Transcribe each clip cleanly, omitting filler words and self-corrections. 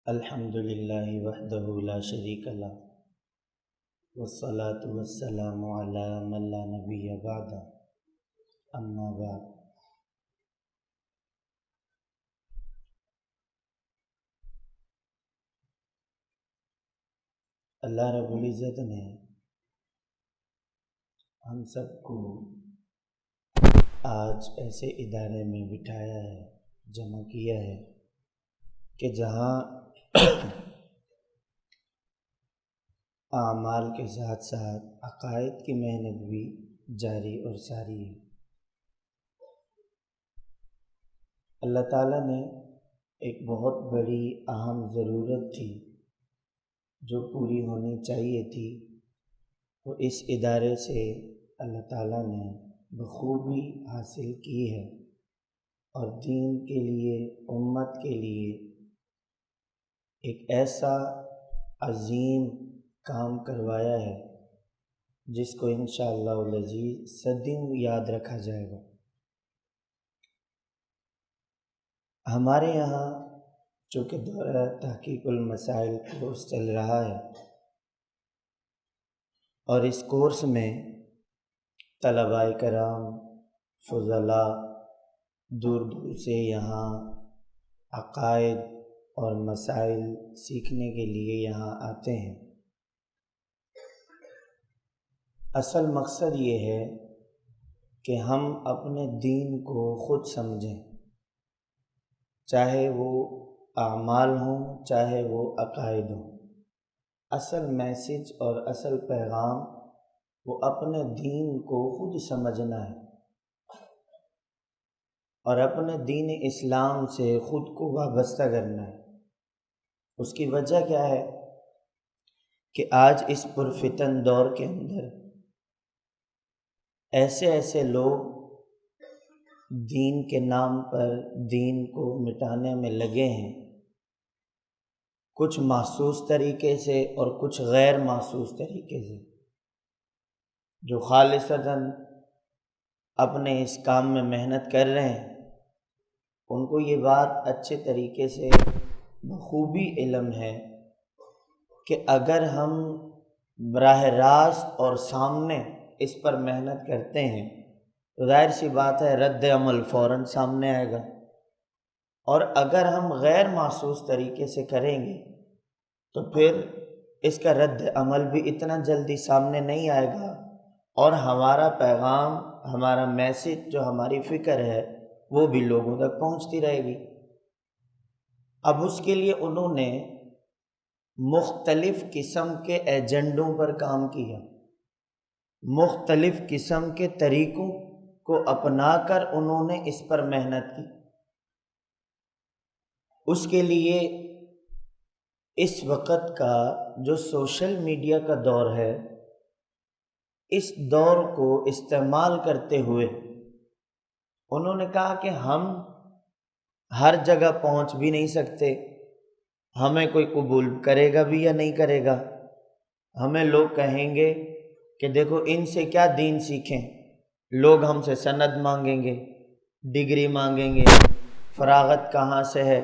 الحمد للہ وحدہ لا شریک لہ والصلاة والسلام علی من لا نبی بعد اما بعد۔ اللہ رب العزت نے ہم سب کو آج ایسے ادارے میں بٹھایا ہے، جمع کیا ہے کہ جہاں اعمال کے ساتھ ساتھ عقائد کی محنت بھی جاری اور ساری ہے۔ اللہ تعالیٰ نے ایک بہت بڑی اہم ضرورت تھی جو پوری ہونی چاہیے تھی، وہ اس ادارے سے اللہ تعالیٰ نے بخوبی حاصل کی ہے اور دین کے لیے، امت کے لیے ایک ایسا عظیم کام کروایا ہے جس کو انشاءاللہ العزیز صدیوں یاد رکھا جائے گا۔ ہمارے یہاں چونکہ دورہ تحقیق المسائل کورس چل رہا ہے اور اس کورس میں طلباء کرام، فضلاء دور دور سے یہاں عقائد اور مسائل سیکھنے کے لیے یہاں آتے ہیں۔ اصل مقصد یہ ہے کہ ہم اپنے دین کو خود سمجھیں، چاہے وہ اعمال ہوں، چاہے وہ عقائد ہوں۔ اصل میسج اور اصل پیغام وہ اپنے دین کو خود سمجھنا ہے اور اپنے دین اسلام سے خود کو وابستہ کرنا ہے۔ اس کی وجہ کیا ہے کہ آج اس پرفتن دور کے اندر ایسے لوگ دین کے نام پر دین کو مٹانے میں لگے ہیں، کچھ محسوس طریقے سے اور کچھ غیر محسوس طریقے سے۔ جو خالصتاً اپنے اس کام میں محنت کر رہے ہیں ان کو یہ بات اچھے طریقے سے بخوبی علم ہے کہ اگر ہم براہ راست اور سامنے اس پر محنت کرتے ہیں تو ظاہر سی بات ہے رد عمل فوراً سامنے آئے گا، اور اگر ہم غیر محسوس طریقے سے کریں گے تو پھر اس کا رد عمل بھی اتنا جلدی سامنے نہیں آئے گا اور ہمارا پیغام، ہمارا میسج، جو ہماری فکر ہے وہ بھی لوگوں تک پہنچتی رہے گی۔ اب اس کے لیے انہوں نے مختلف قسم کے ایجنڈوں پر کام کیا، مختلف قسم کے طریقوں کو اپنا کر انہوں نے اس پر محنت کی۔ اس کے لیے اس وقت کا جو سوشل میڈیا کا دور ہے، اس دور کو استعمال کرتے ہوئے انہوں نے کہا کہ ہم ہر جگہ پہنچ بھی نہیں سکتے، ہمیں کوئی قبول کرے گا بھی یا نہیں کرے گا۔ ہمیں لوگ کہیں گے کہ دیکھو ان سے کیا دین سیکھیں، لوگ ہم سے سند مانگیں گے، ڈگری مانگیں گے، فراغت کہاں سے ہے،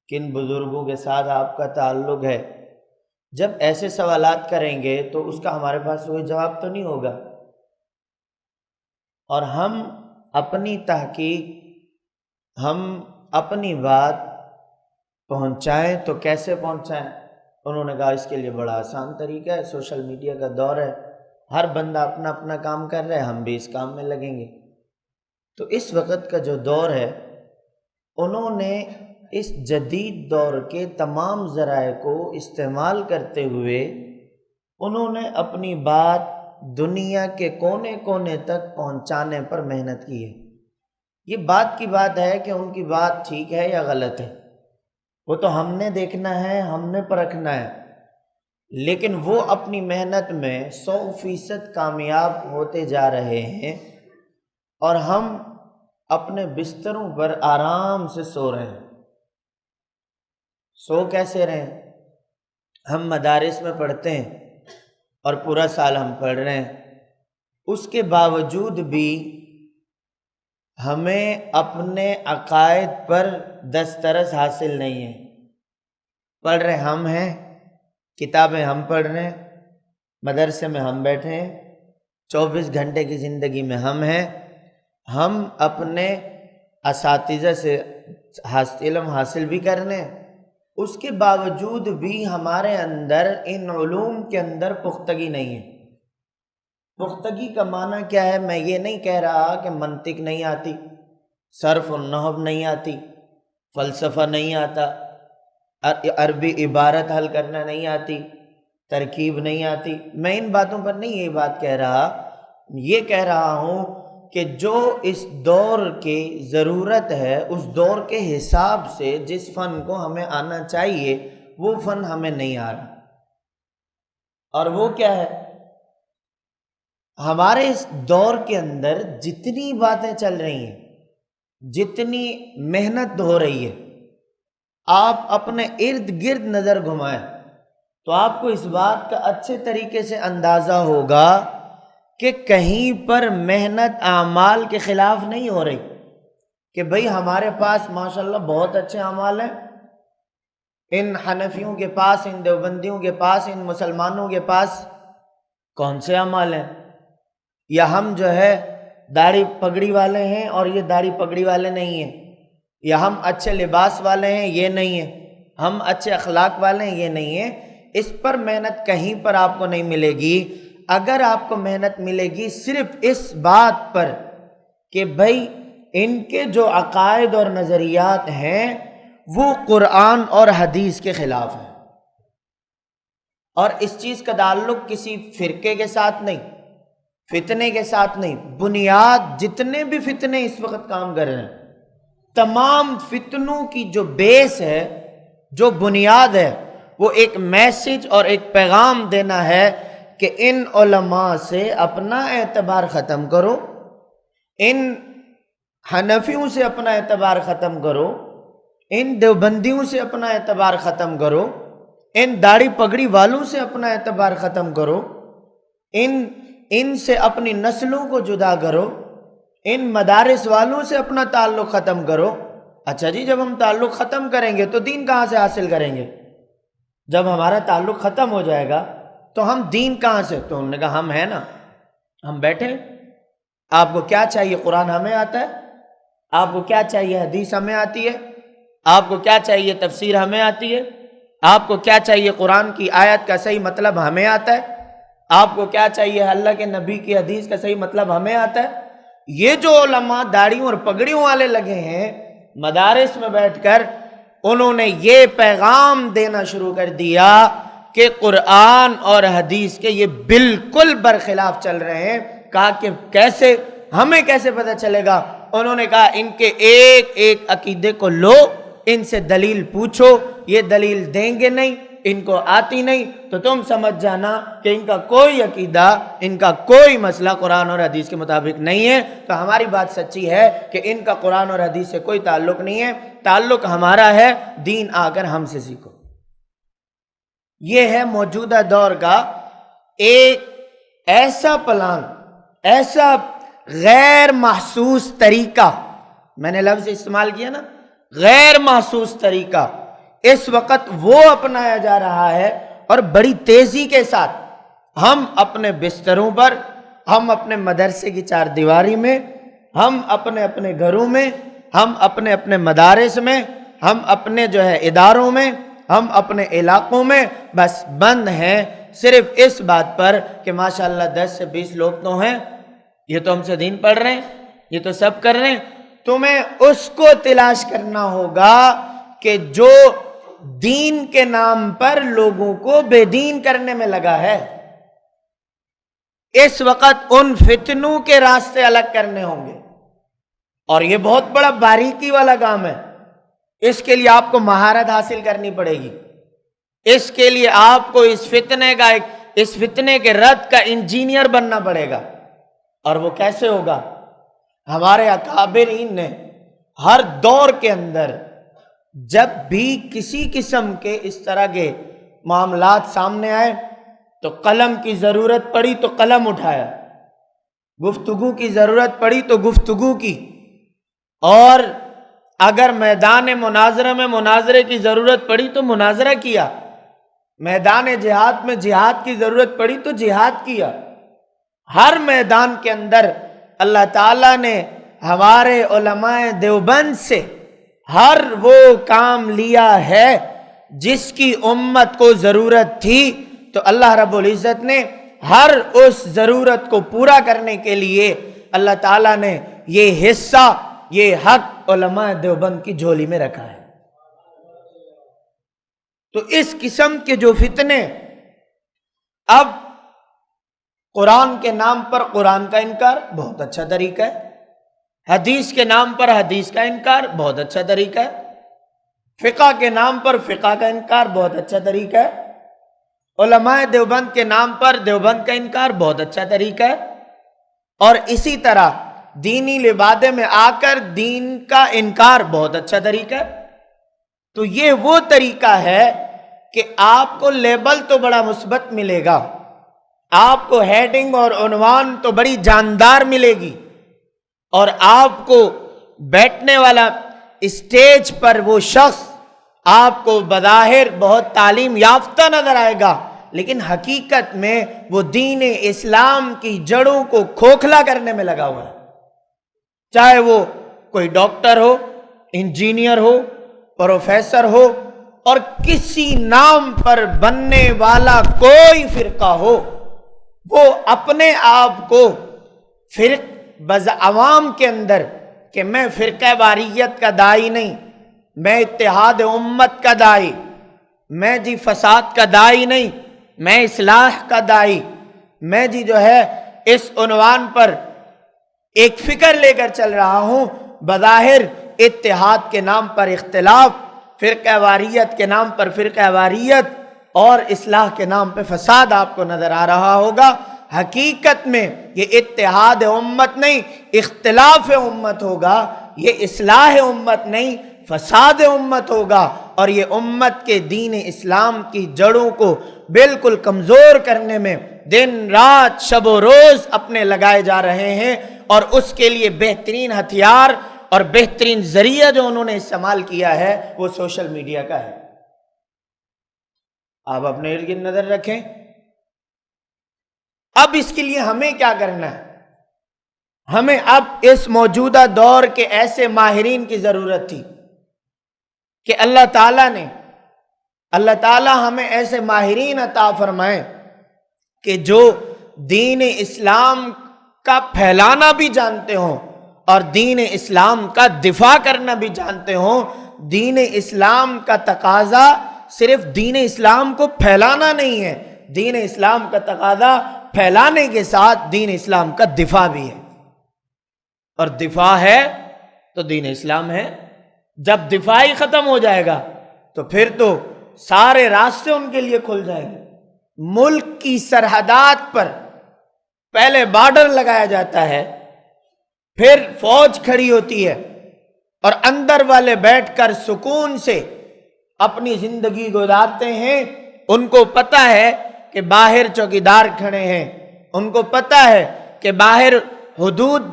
کن بزرگوں کے ساتھ آپ کا تعلق ہے۔ جب ایسے سوالات کریں گے تو اس کا ہمارے پاس کوئی جواب تو نہیں ہوگا، اور ہم اپنی تحقیق، ہم اپنی بات پہنچائیں تو کیسے پہنچائیں؟ انہوں نے کہا اس کے لیے بڑا آسان طریقہ ہے، سوشل میڈیا کا دور ہے، ہر بندہ اپنا اپنا کام کر رہا ہے، ہم بھی اس کام میں لگیں گے۔ تو اس وقت کا جو دور ہے، انہوں نے اس جدید دور کے تمام ذرائع کو استعمال کرتے ہوئے انہوں نے اپنی بات دنیا کے کونے کونے تک پہنچانے پر محنت کی ہے۔ یہ بات کی بات ہے کہ ان کی بات ٹھیک ہے یا غلط ہے، وہ تو ہم نے دیکھنا ہے، ہم نے پرکھنا ہے، لیکن وہ اپنی محنت میں 100% کامیاب ہوتے جا رہے ہیں اور ہم اپنے بستروں پر آرام سے سو رہے ہیں۔ سو کیسے رہے ہیں؟ ہم مدارس میں پڑھتے ہیں اور پورا سال ہم پڑھ رہے ہیں، اس کے باوجود بھی ہمیں اپنے عقائد پر دسترس حاصل نہیں ہے۔ پڑھ رہے ہم ہیں، کتابیں ہم پڑھ رہے ہیں، مدرسے میں ہم بیٹھے ہیں، 24 گھنٹے کی زندگی میں ہم ہیں، ہم اپنے اساتذہ سے علم حاصل بھی کرنے، اس کے باوجود بھی ہمارے اندر ان علوم کے اندر پختگی نہیں ہے۔ پختگی کا معنی کیا ہے؟ میں یہ نہیں کہہ رہا کہ منطق نہیں آتی، صرف و نحو نہیں آتی، فلسفہ نہیں آتا، عربی عبارت حل کرنا نہیں آتی، ترکیب نہیں آتی، میں ان باتوں پر نہیں یہ بات کہہ رہا، یہ کہہ رہا ہوں کہ جو اس دور کی ضرورت ہے، اس دور کے حساب سے جس فن کو ہمیں آنا چاہیے وہ فن ہمیں نہیں آ رہا۔ اور وہ کیا ہے؟ ہمارے اس دور کے اندر جتنی باتیں چل رہی ہیں، جتنی محنت ہو رہی ہے، آپ اپنے ارد گرد نظر گھمائیں تو آپ کو اس بات کا اچھے طریقے سے اندازہ ہوگا کہ کہیں پر محنت اعمال کے خلاف نہیں ہو رہی، کہ بھئی ہمارے پاس ماشاءاللہ بہت اچھے اعمال ہیں، ان حنفیوں کے پاس، ان دیوبندیوں کے پاس، ان مسلمانوں کے پاس کون سے اعمال ہیں؟ یا ہم جو ہے داڑھی پگڑی والے ہیں اور یہ داڑھی پگڑی والے نہیں ہیں، یا ہم اچھے لباس والے ہیں، یہ نہیں ہیں، ہم اچھے اخلاق والے ہیں، یہ نہیں ہیں۔ اس پر محنت کہیں پر آپ کو نہیں ملے گی۔ اگر آپ کو محنت ملے گی صرف اس بات پر کہ بھائی ان کے جو عقائد اور نظریات ہیں وہ قرآن اور حدیث کے خلاف ہیں، اور اس چیز کا تعلق کسی فرقے کے ساتھ نہیں، فتنے کے ساتھ نہیں، بنیاد جتنے بھی فتنے اس وقت کام کر رہے ہیں، تمام فتنوں کی جو بیس ہے، جو بنیاد ہے، وہ ایک میسج اور ایک پیغام دینا ہے کہ ان علماء سے اپنا اعتبار ختم کرو، ان حنفیوں سے اپنا اعتبار ختم کرو، ان دیوبندیوں سے اپنا اعتبار ختم کرو، ان داڑھی پگڑی والوں سے اپنا اعتبار ختم کرو، ان سے اپنی نسلوں کو جدا کرو، ان مدارس والوں سے اپنا تعلق ختم کرو۔ اچھا جی، جب ہم تعلق ختم کریں گے تو دین کہاں سے حاصل کریں گے؟ جب ہمارا تعلق ختم ہو جائے گا تو ہم دین کہاں سے؟ تو انہوں نے کہا ہم ہیں نا، ہم بیٹھے، آپ کو کیا چاہیے؟ قرآن ہمیں آتا ہے، آپ کو کیا چاہیے؟ حدیث ہمیں آتی ہے، آپ کو کیا چاہیے؟ تفسیر ہمیں آتی ہے، آپ کو کیا چاہیے؟ قرآن کی آیت کا صحیح مطلب ہمیں آتا ہے، آپ کو کیا چاہیے؟ اللہ کے نبی کی حدیث کا صحیح مطلب ہمیں آتا ہے۔ یہ جو علماء داڑھیوں اور پگڑیوں والے لگے ہیں مدارس میں بیٹھ کر، انہوں نے یہ پیغام دینا شروع کر دیا کہ قرآن اور حدیث کے یہ بالکل برخلاف چل رہے ہیں۔ کہا کہ کیسے؟ ہمیں کیسے پتہ چلے گا؟ انہوں نے کہا ان کے ایک ایک عقیدے کو لو، ان سے دلیل پوچھو، یہ دلیل دیں گے نہیں، ان کو آتی نہیں، تو تم سمجھ جانا کہ ان کا کوئی عقیدہ، ان کا کوئی مسئلہ قرآن اور حدیث کے مطابق نہیں ہے۔ تو ہماری بات سچی ہے کہ ان کا قرآن اور حدیث سے کوئی تعلق نہیں ہے، تعلق ہمارا ہے، دین آ کر ہم سے سیکھو۔ یہ ہے موجودہ دور کا ایک ایسا پلان، ایسا غیر محسوس طریقہ، میں نے لفظ استعمال کیا نا، غیر محسوس طریقہ اس وقت وہ اپنایا جا رہا ہے، اور بڑی تیزی کے ساتھ ہم اپنے بستروں پر، ہم اپنے مدرسے کی چار دیواری میں، ہم اپنے اپنے گھروں میں، ہم اپنے اپنے مدارس میں، ہم اپنے جو ہے اداروں میں، ہم اپنے علاقوں میں بس بند ہیں صرف اس بات پر کہ ماشاءاللہ 10 سے 20 لوگ تو ہیں، یہ تو ہم سے دین پڑھ رہے ہیں، یہ تو سب کر رہے ہیں۔ تمہیں اس کو تلاش کرنا ہوگا کہ جو دین کے نام پر لوگوں کو بے دین کرنے میں لگا ہے۔ اس وقت ان فتنوں کے راستے الگ کرنے ہوں گے، اور یہ بہت بڑا باریکی والا کام ہے۔ اس کے لیے آپ کو مہارت حاصل کرنی پڑے گی، اس کے لیے آپ کو اس فتنے کے رد کا انجینئر بننا پڑے گا۔ اور وہ کیسے ہوگا؟ ہمارے اکابرین نے ہر دور کے اندر جب بھی کسی قسم کے اس طرح کے معاملات سامنے آئے تو قلم کی ضرورت پڑی تو قلم اٹھایا، گفتگو کی ضرورت پڑی تو گفتگو کی، اور اگر میدان مناظرہ میں مناظرے کی ضرورت پڑی تو مناظرہ کیا، میدان جہاد میں جہاد کی ضرورت پڑی تو جہاد کیا۔ ہر میدان کے اندر اللہ تعالیٰ نے ہمارے علماء دیوبند سے ہر وہ کام لیا ہے جس کی امت کو ضرورت تھی، تو اللہ رب العزت نے ہر اس ضرورت کو پورا کرنے کے لیے اللہ تعالیٰ نے یہ حصہ، یہ حق علماء دیوبند کی جھولی میں رکھا ہے۔ تو اس قسم کے جو فتنے، اب قرآن کے نام پر قرآن کا انکار بہت اچھا طریقہ ہے، حدیث کے نام پر حدیث کا انکار بہت اچھا طریقہ ہے، فقہ کے نام پر فقہ کا انکار بہت اچھا طریقہ ہے، علماء دیوبند کے نام پر دیوبند کا انکار بہت اچھا طریقہ ہے، اور اسی طرح دینی لبادے میں آ کر دین کا انکار بہت اچھا طریقہ ہے۔ تو یہ وہ طریقہ ہے کہ آپ کو لیبل تو بڑا مثبت ملے گا، آپ کو ہیڈنگ اور عنوان تو بڑی جاندار ملے گی، اور آپ کو بیٹھنے والا اسٹیج پر وہ شخص آپ کو بظاہر بہت تعلیم یافتہ نظر آئے گا، لیکن حقیقت میں وہ دین اسلام کی جڑوں کو کھوکھلا کرنے میں لگا ہوا ہے۔ چاہے وہ کوئی ڈاکٹر ہو، انجینئر ہو، پروفیسر ہو، اور کسی نام پر بننے والا کوئی فرقہ ہو، وہ اپنے آپ کو عوام کے اندر کہ میں فرقہ واریت کا داعی نہیں، میں اتحاد امت کا داعی، میں جی فساد کا داعی نہیں، میں اصلاح کا داعی، میں جی جو ہے اس عنوان پر ایک فکر لے کر چل رہا ہوں، بظاہر اتحاد کے نام پر اختلاف، فرقہ واریت کے نام پر فرقہ واریت، اور اصلاح کے نام پہ فساد آپ کو نظر آ رہا ہوگا۔ حقیقت میں یہ اتحاد امت نہیں، اختلاف امت ہوگا، یہ اصلاح امت نہیں، فساد امت ہوگا، اور یہ امت کے دین اسلام کی جڑوں کو بالکل کمزور کرنے میں دن رات شب و روز اپنے لگائے جا رہے ہیں، اور اس کے لیے بہترین ہتھیار اور بہترین ذریعہ جو انہوں نے استعمال کیا ہے وہ سوشل میڈیا کا ہے۔ آپ اپنے ارد گرد نظر رکھیں۔ اب اس کے لیے ہمیں کیا کرنا ہے؟ ہمیں اب اس موجودہ دور کے ایسے ماہرین کی ضرورت تھی کہ اللہ تعالیٰ ہمیں ایسے ماہرین عطا فرمائے کہ جو دین اسلام کا پھیلانا بھی جانتے ہوں اور دین اسلام کا دفاع کرنا بھی جانتے ہوں۔ دین اسلام کا تقاضا صرف دین اسلام کو پھیلانا نہیں ہے، دین اسلام کا تقاضا پھیلانے کے ساتھ دین اسلام کا دفاع بھی ہے، اور دفاع ہے تو دین اسلام ہے۔ جب دفاع ہی ختم ہو جائے گا تو پھر تو سارے راستے ان کے لیے کھل جائیں گے۔ ملک کی سرحدات پر پہلے بارڈر لگایا جاتا ہے، پھر فوج کھڑی ہوتی ہے، اور اندر والے بیٹھ کر سکون سے اپنی زندگی گزارتے ہیں۔ ان کو پتہ ہے کہ باہر چوکیدار کھڑے ہیں، ان کو پتہ ہے کہ باہر حدود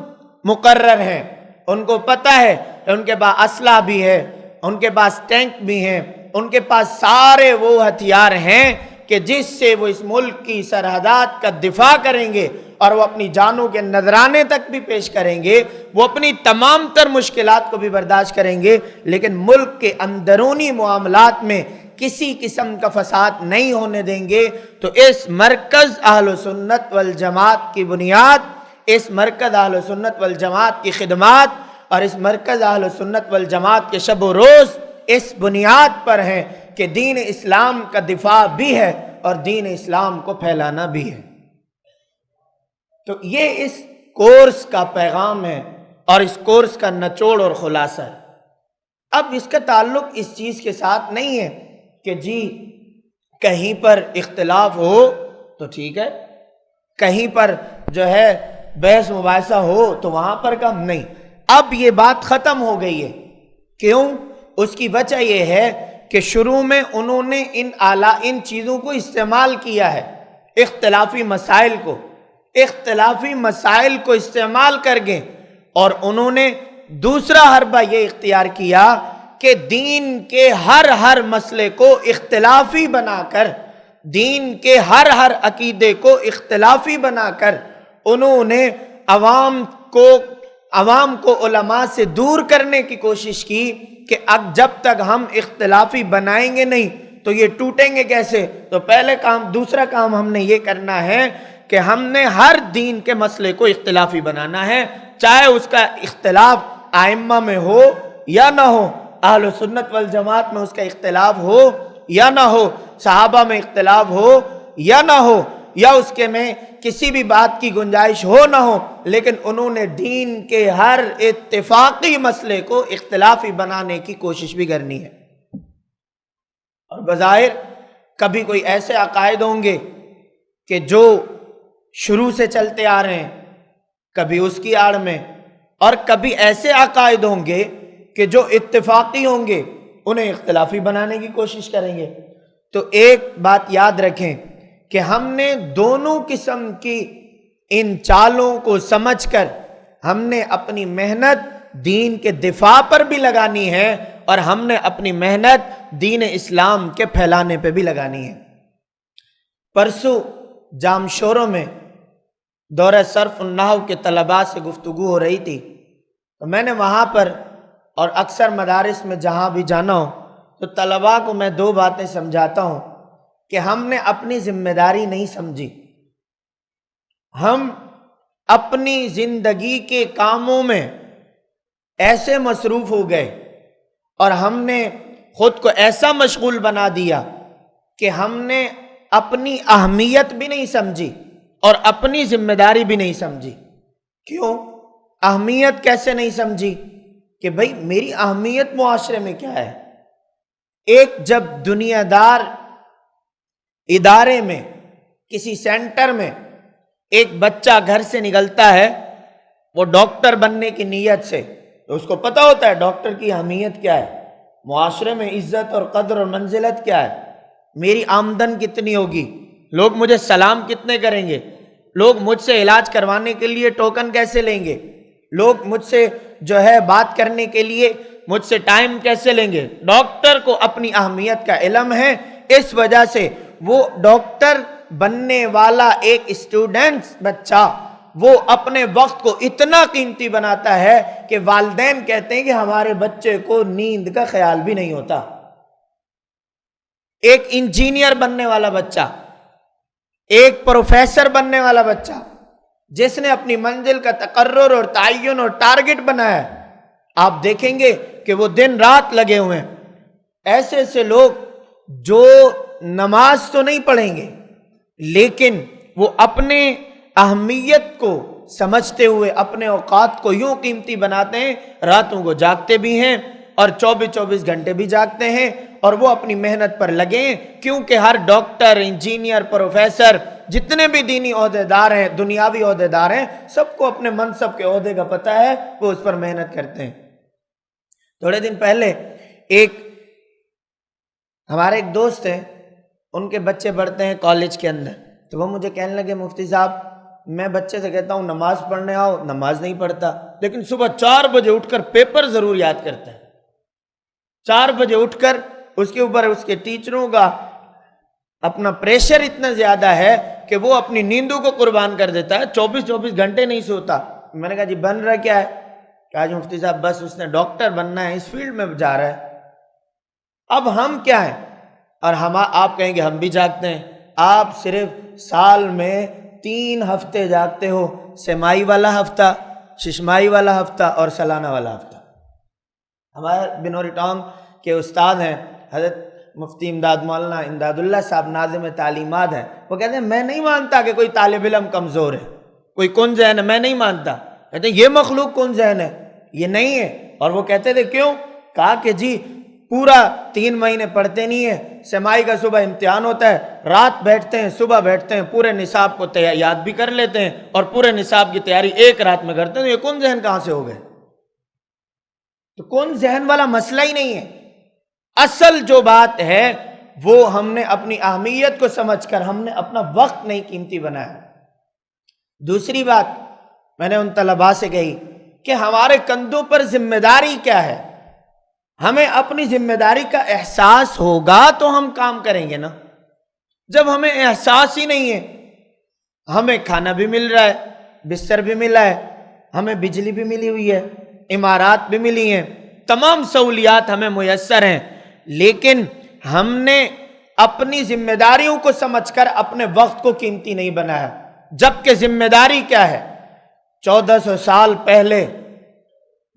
مقرر ہیں، ان کو پتہ ہے کہ ان کے پاس اسلحہ بھی ہے، ان کے پاس ٹینک بھی ہیں، ان کے پاس سارے وہ ہتھیار ہیں کہ جس سے وہ اس ملک کی سرحدات کا دفاع کریں گے، اور وہ اپنی جانوں کے نذرانے تک بھی پیش کریں گے، وہ اپنی تمام تر مشکلات کو بھی برداشت کریں گے، لیکن ملک کے اندرونی معاملات میں کسی قسم کا فساد نہیں ہونے دیں گے۔ تو اس مرکز اہل سنت والجماعت کی بنیاد، اس مرکز اہل سنت والجماعت کی خدمات، اور اس مرکز اہل سنت والجماعت کے شب و روز اس بنیاد پر ہیں کہ دین اسلام کا دفاع بھی ہے اور دین اسلام کو پھیلانا بھی ہے۔ تو یہ اس کورس کا پیغام ہے اور اس کورس کا نچوڑ اور خلاصہ ہے۔ اب اس کا تعلق اس چیز کے ساتھ نہیں ہے کہ جی کہیں پر اختلاف ہو تو ٹھیک ہے، کہیں پر جو ہے بحث مباحثہ ہو تو وہاں پر کم نہیں۔ اب یہ بات ختم ہو گئی ہے۔ کیوں؟ اس کی وجہ یہ ہے کہ شروع میں انہوں نے ان چیزوں کو استعمال کیا ہے، اختلافی مسائل کو استعمال کر گئے، اور انہوں نے دوسرا حربہ یہ اختیار کیا کہ دین کے ہر مسئلے کو اختلافی بنا کر، دین کے ہر عقیدے کو اختلافی بنا کر انہوں نے عوام کو علماء سے دور کرنے کی کوشش کی کہ اب جب تک ہم اختلافی بنائیں گے نہیں تو یہ ٹوٹیں گے کیسے؟ تو دوسرا کام ہم نے یہ کرنا ہے کہ ہم نے ہر دین کے مسئلے کو اختلافی بنانا ہے، چاہے اس کا اختلاف ائمہ میں ہو یا نہ ہو، اہل سنت والجماعت میں اس کا اختلاف ہو یا نہ ہو، صحابہ میں اختلاف ہو یا نہ ہو، یا اس کے میں کسی بھی بات کی گنجائش ہو نہ ہو، لیکن انہوں نے دین کے ہر اتفاقی مسئلے کو اختلافی بنانے کی کوشش بھی کرنی ہے۔ اور بظاہر کبھی کوئی ایسے عقائد ہوں گے کہ جو شروع سے چلتے آ رہے ہیں، کبھی اس کی آڑ میں، اور کبھی ایسے عقائد ہوں گے کہ جو اتفاقی ہوں گے انہیں اختلافی بنانے کی کوشش کریں گے۔ تو ایک بات یاد رکھیں کہ ہم نے دونوں قسم کی ان چالوں کو سمجھ کر ہم نے اپنی محنت دین کے دفاع پر بھی لگانی ہے، اور ہم نے اپنی محنت دین اسلام کے پھیلانے پہ بھی لگانی ہے۔ پرسوں جام شوروں میں دورہ صرف النحو کے طلباء سے گفتگو ہو رہی تھی، تو میں نے وہاں پر اور اکثر مدارس میں جہاں بھی جانا ہوں تو طلباء کو میں دو باتیں سمجھاتا ہوں کہ ہم نے اپنی ذمہ داری نہیں سمجھی، ہم اپنی زندگی کے کاموں میں ایسے مصروف ہو گئے اور ہم نے خود کو ایسا مشغول بنا دیا کہ ہم نے اپنی اہمیت بھی نہیں سمجھی اور اپنی ذمہ داری بھی نہیں سمجھی۔ کیوں اہمیت کیسے نہیں سمجھی؟ کہ بھئی میری اہمیت معاشرے میں کیا ہے؟ ایک جب دنیا دار ادارے میں کسی سینٹر میں ایک بچہ گھر سے نکلتا ہے وہ ڈاکٹر بننے کی نیت سے، تو اس کو پتہ ہوتا ہے ڈاکٹر کی اہمیت کیا ہے، معاشرے میں عزت اور قدر اور منزلت کیا ہے، میری آمدن کتنی ہوگی، لوگ مجھے سلام کتنے کریں گے، لوگ مجھ سے علاج کروانے کے لیے ٹوکن کیسے لیں گے، لوگ مجھ سے جو ہے بات کرنے کے لیے مجھ سے ٹائم کیسے لیں گے۔ ڈاکٹر کو اپنی اہمیت کا علم ہے، اس وجہ سے وہ ڈاکٹر بننے والا ایک اسٹوڈنٹ بچہ وہ اپنے وقت کو اتنا قیمتی بناتا ہے کہ والدین کہتے ہیں کہ ہمارے بچے کو نیند کا خیال بھی نہیں ہوتا۔ ایک انجینئر بننے والا بچہ، ایک پروفیسر بننے والا بچہ جس نے اپنی منزل کا تقرر اور تعین اور ٹارگٹ بنایا ہے، آپ دیکھیں گے کہ وہ دن رات لگے ہوئے ہیں۔ ایسے ایسے لوگ جو نماز تو نہیں پڑھیں گے لیکن وہ اپنے اہمیت کو سمجھتے ہوئے اپنے اوقات کو یوں قیمتی بناتے ہیں، راتوں کو جاگتے بھی ہیں اور 24 گھنٹے بھی جاگتے ہیں، اور وہ اپنی محنت پر لگے ہیں، کیونکہ ہر ڈاکٹر، انجینئر، پروفیسر، جتنے بھی دینی عہدیدار ہیں، دنیاوی عہدیدار ہیں، سب کو اپنے منصب کے عہدے کا پتہ ہے، وہ اس پر محنت کرتے ہیں۔ تھوڑے دن پہلے ہمارے ایک دوست ہیں، ان کے بچے پڑھتے ہیں کالج کے اندر، تو وہ مجھے کہنے لگے مفتی صاحب میں بچے سے کہتا ہوں نماز پڑھنے آؤ، نماز نہیں پڑھتا، لیکن صبح 4 بجے اٹھ کر پیپر ضرور یاد کرتا ہے۔ 4 بجے اٹھ کر اس کے اوپر اس کے ٹیچروں کا اپنا پریشر اتنا زیادہ ہے کہ وہ اپنی نیندوں کو قربان کر دیتا ہے، 24 گھنٹے نہیں سوتا۔ میں نے کہا جی بن رہا کیا ہے؟ کہا جی مفتی صاحب بس اس نے ڈاکٹر بننا ہے، اس فیلڈ میں جا رہا ہے۔ اب ہم کیا ہیں؟ اور آپ کہیں گے ہم بھی جاگتے ہیں۔ آپ صرف سال میں 3 ہفتے جاگتے ہو، سمائی والا ہفتہ، ششمائی والا ہفتہ اور سالانہ والا ہفتہ۔ ہمارے بنوری ٹاؤن کے استاد ہیں حضرت مفتی امداد مولانا امداد اللہ صاحب، ناظم تعلیمات ہیں، وہ کہتے ہیں میں نہیں مانتا کہ کوئی طالب علم کمزور ہے، کوئی کن ذہن ہے، میں نہیں مانتا۔ کہتے ہیں یہ مخلوق کن ذہن ہے، یہ نہیں ہے۔ اور وہ کہتے تھے کیوں؟ کہا کہ جی پورا 3 مہینے پڑھتے نہیں ہیں، سمائی کا صبح امتحان ہوتا ہے، رات بیٹھتے ہیں صبح بیٹھتے ہیں، پورے نصاب کو یاد بھی کر لیتے ہیں اور پورے نصاب کی تیاری ایک رات میں کرتے ہیں، تو یہ کن ذہن کہاں سے ہو گئے؟ تو کون ذہن والا مسئلہ ہی نہیں ہے۔ اصل جو بات ہے وہ ہم نے اپنی اہمیت کو سمجھ کر ہم نے اپنا وقت نہیں قیمتی بنایا۔ دوسری بات میں نے ان طلباء سے کہی کہ ہمارے کندھوں پر ذمہ داری کیا ہے. ہمیں اپنی ذمہ داری کا احساس ہوگا تو ہم کام کریں گے نا. جب ہمیں احساس ہی نہیں ہے، ہمیں کھانا بھی مل رہا ہے، بستر بھی ملا ہے، ہمیں بجلی بھی ملی ہوئی ہے، عمارات بھی ملی ہیں، تمام سہولیات ہمیں میسر ہیں، لیکن ہم نے اپنی ذمہ داریوں کو سمجھ کر اپنے وقت کو قیمتی نہیں بنایا. جبکہ ذمہ داری کیا ہے؟ 1400 سال پہلے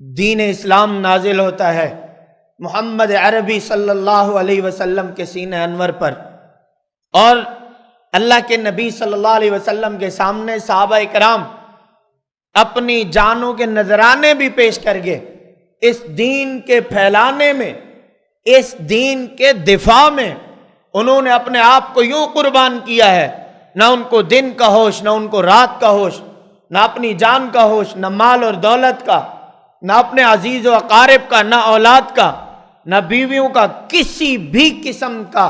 دین اسلام نازل ہوتا ہے محمد عربی صلی اللہ علیہ وسلم کے سینہ انور پر، اور اللہ کے نبی صلی اللہ علیہ وسلم کے سامنے صحابہ کرام اپنی جانوں کے نذرانے بھی پیش کر گئے اس دین کے پھیلانے میں، اس دین کے دفاع میں. انہوں نے اپنے آپ کو یوں قربان کیا ہے، نہ ان کو دن کا ہوش، نہ ان کو رات کا ہوش، نہ اپنی جان کا ہوش، نہ مال اور دولت کا، نہ اپنے عزیز و اقارب کا، نہ اولاد کا، نہ بیویوں کا، کسی بھی قسم کا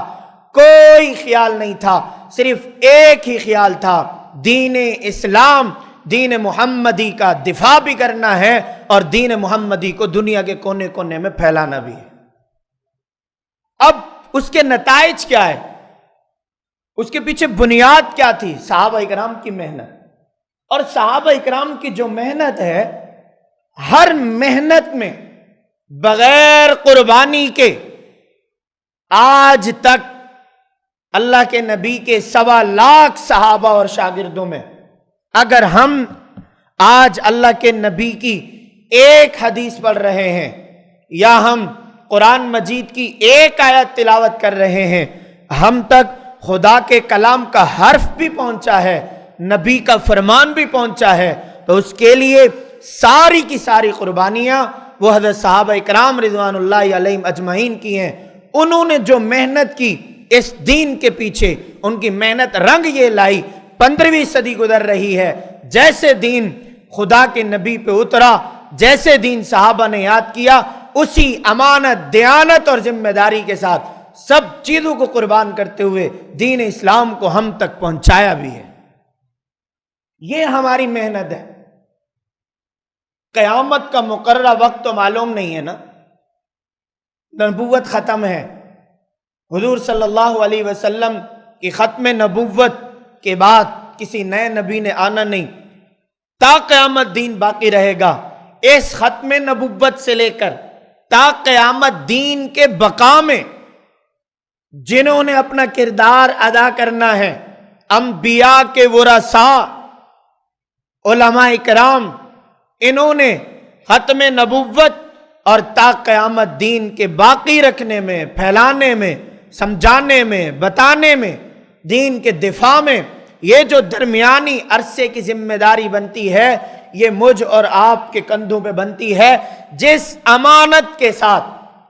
کوئی خیال نہیں تھا. صرف ایک ہی خیال تھا، دین اسلام، دین محمدی کا دفاع بھی کرنا ہے اور دین محمدی کو دنیا کے کونے کونے میں پھیلانا بھی ہے. اب اس کے نتائج کیا ہے؟ اس کے پیچھے بنیاد کیا تھی؟ صحابہ اکرام کی محنت. اور صحابہ اکرام کی جو محنت ہے، ہر محنت میں بغیر قربانی کے آج تک اللہ کے نبی کے 1.25 لاکھ صحابہ اور شاگردوں میں اگر ہم آج اللہ کے نبی کی ایک حدیث پڑھ رہے ہیں یا ہم قرآن مجید کی ایک آیت تلاوت کر رہے ہیں، ہم تک خدا کے کلام کا حرف بھی پہنچا ہے، نبی کا فرمان بھی پہنچا ہے، تو اس کے لیے ساری کی ساری قربانیاں وہ حضرت صحابہ اکرام رضوان اللہ علیہم اجمعین کی ہیں. انہوں نے جو محنت کی اس دین کے پیچھے، ان کی محنت رنگ یہ لائی. 15ویں صدی گزر رہی ہے، جیسے دین خدا کے نبی پہ اترا، جیسے دین صحابہ نے یاد کیا، اسی امانت، دیانت اور ذمہ داری کے ساتھ سب چیزوں کو قربان کرتے ہوئے دین اسلام کو ہم تک پہنچایا بھی ہے. یہ ہماری محنت ہے. قیامت کا مقررہ وقت تو معلوم نہیں ہے نا، نبوت ختم ہے، حضور صلی اللہ علیہ وسلم کی ختم نبوت کے بعد کسی نئے نبی نے آنا نہیں، تا قیامت دین باقی رہے گا. اس ختم نبوت سے لے کر تا قیامت دین کے بقا میں جنہوں نے اپنا کردار ادا کرنا ہے، انبیاء کے ورثاء، علماء کرام، انہوں نے ختم نبوت اور تا قیامت دین کے باقی رکھنے میں، پھیلانے میں، سمجھانے میں، بتانے میں، دین کے دفاع میں یہ جو درمیانی عرصے کی ذمہ داری بنتی ہے، یہ مجھ اور آپ کے کندھوں پہ بنتی ہے. جس امانت کے ساتھ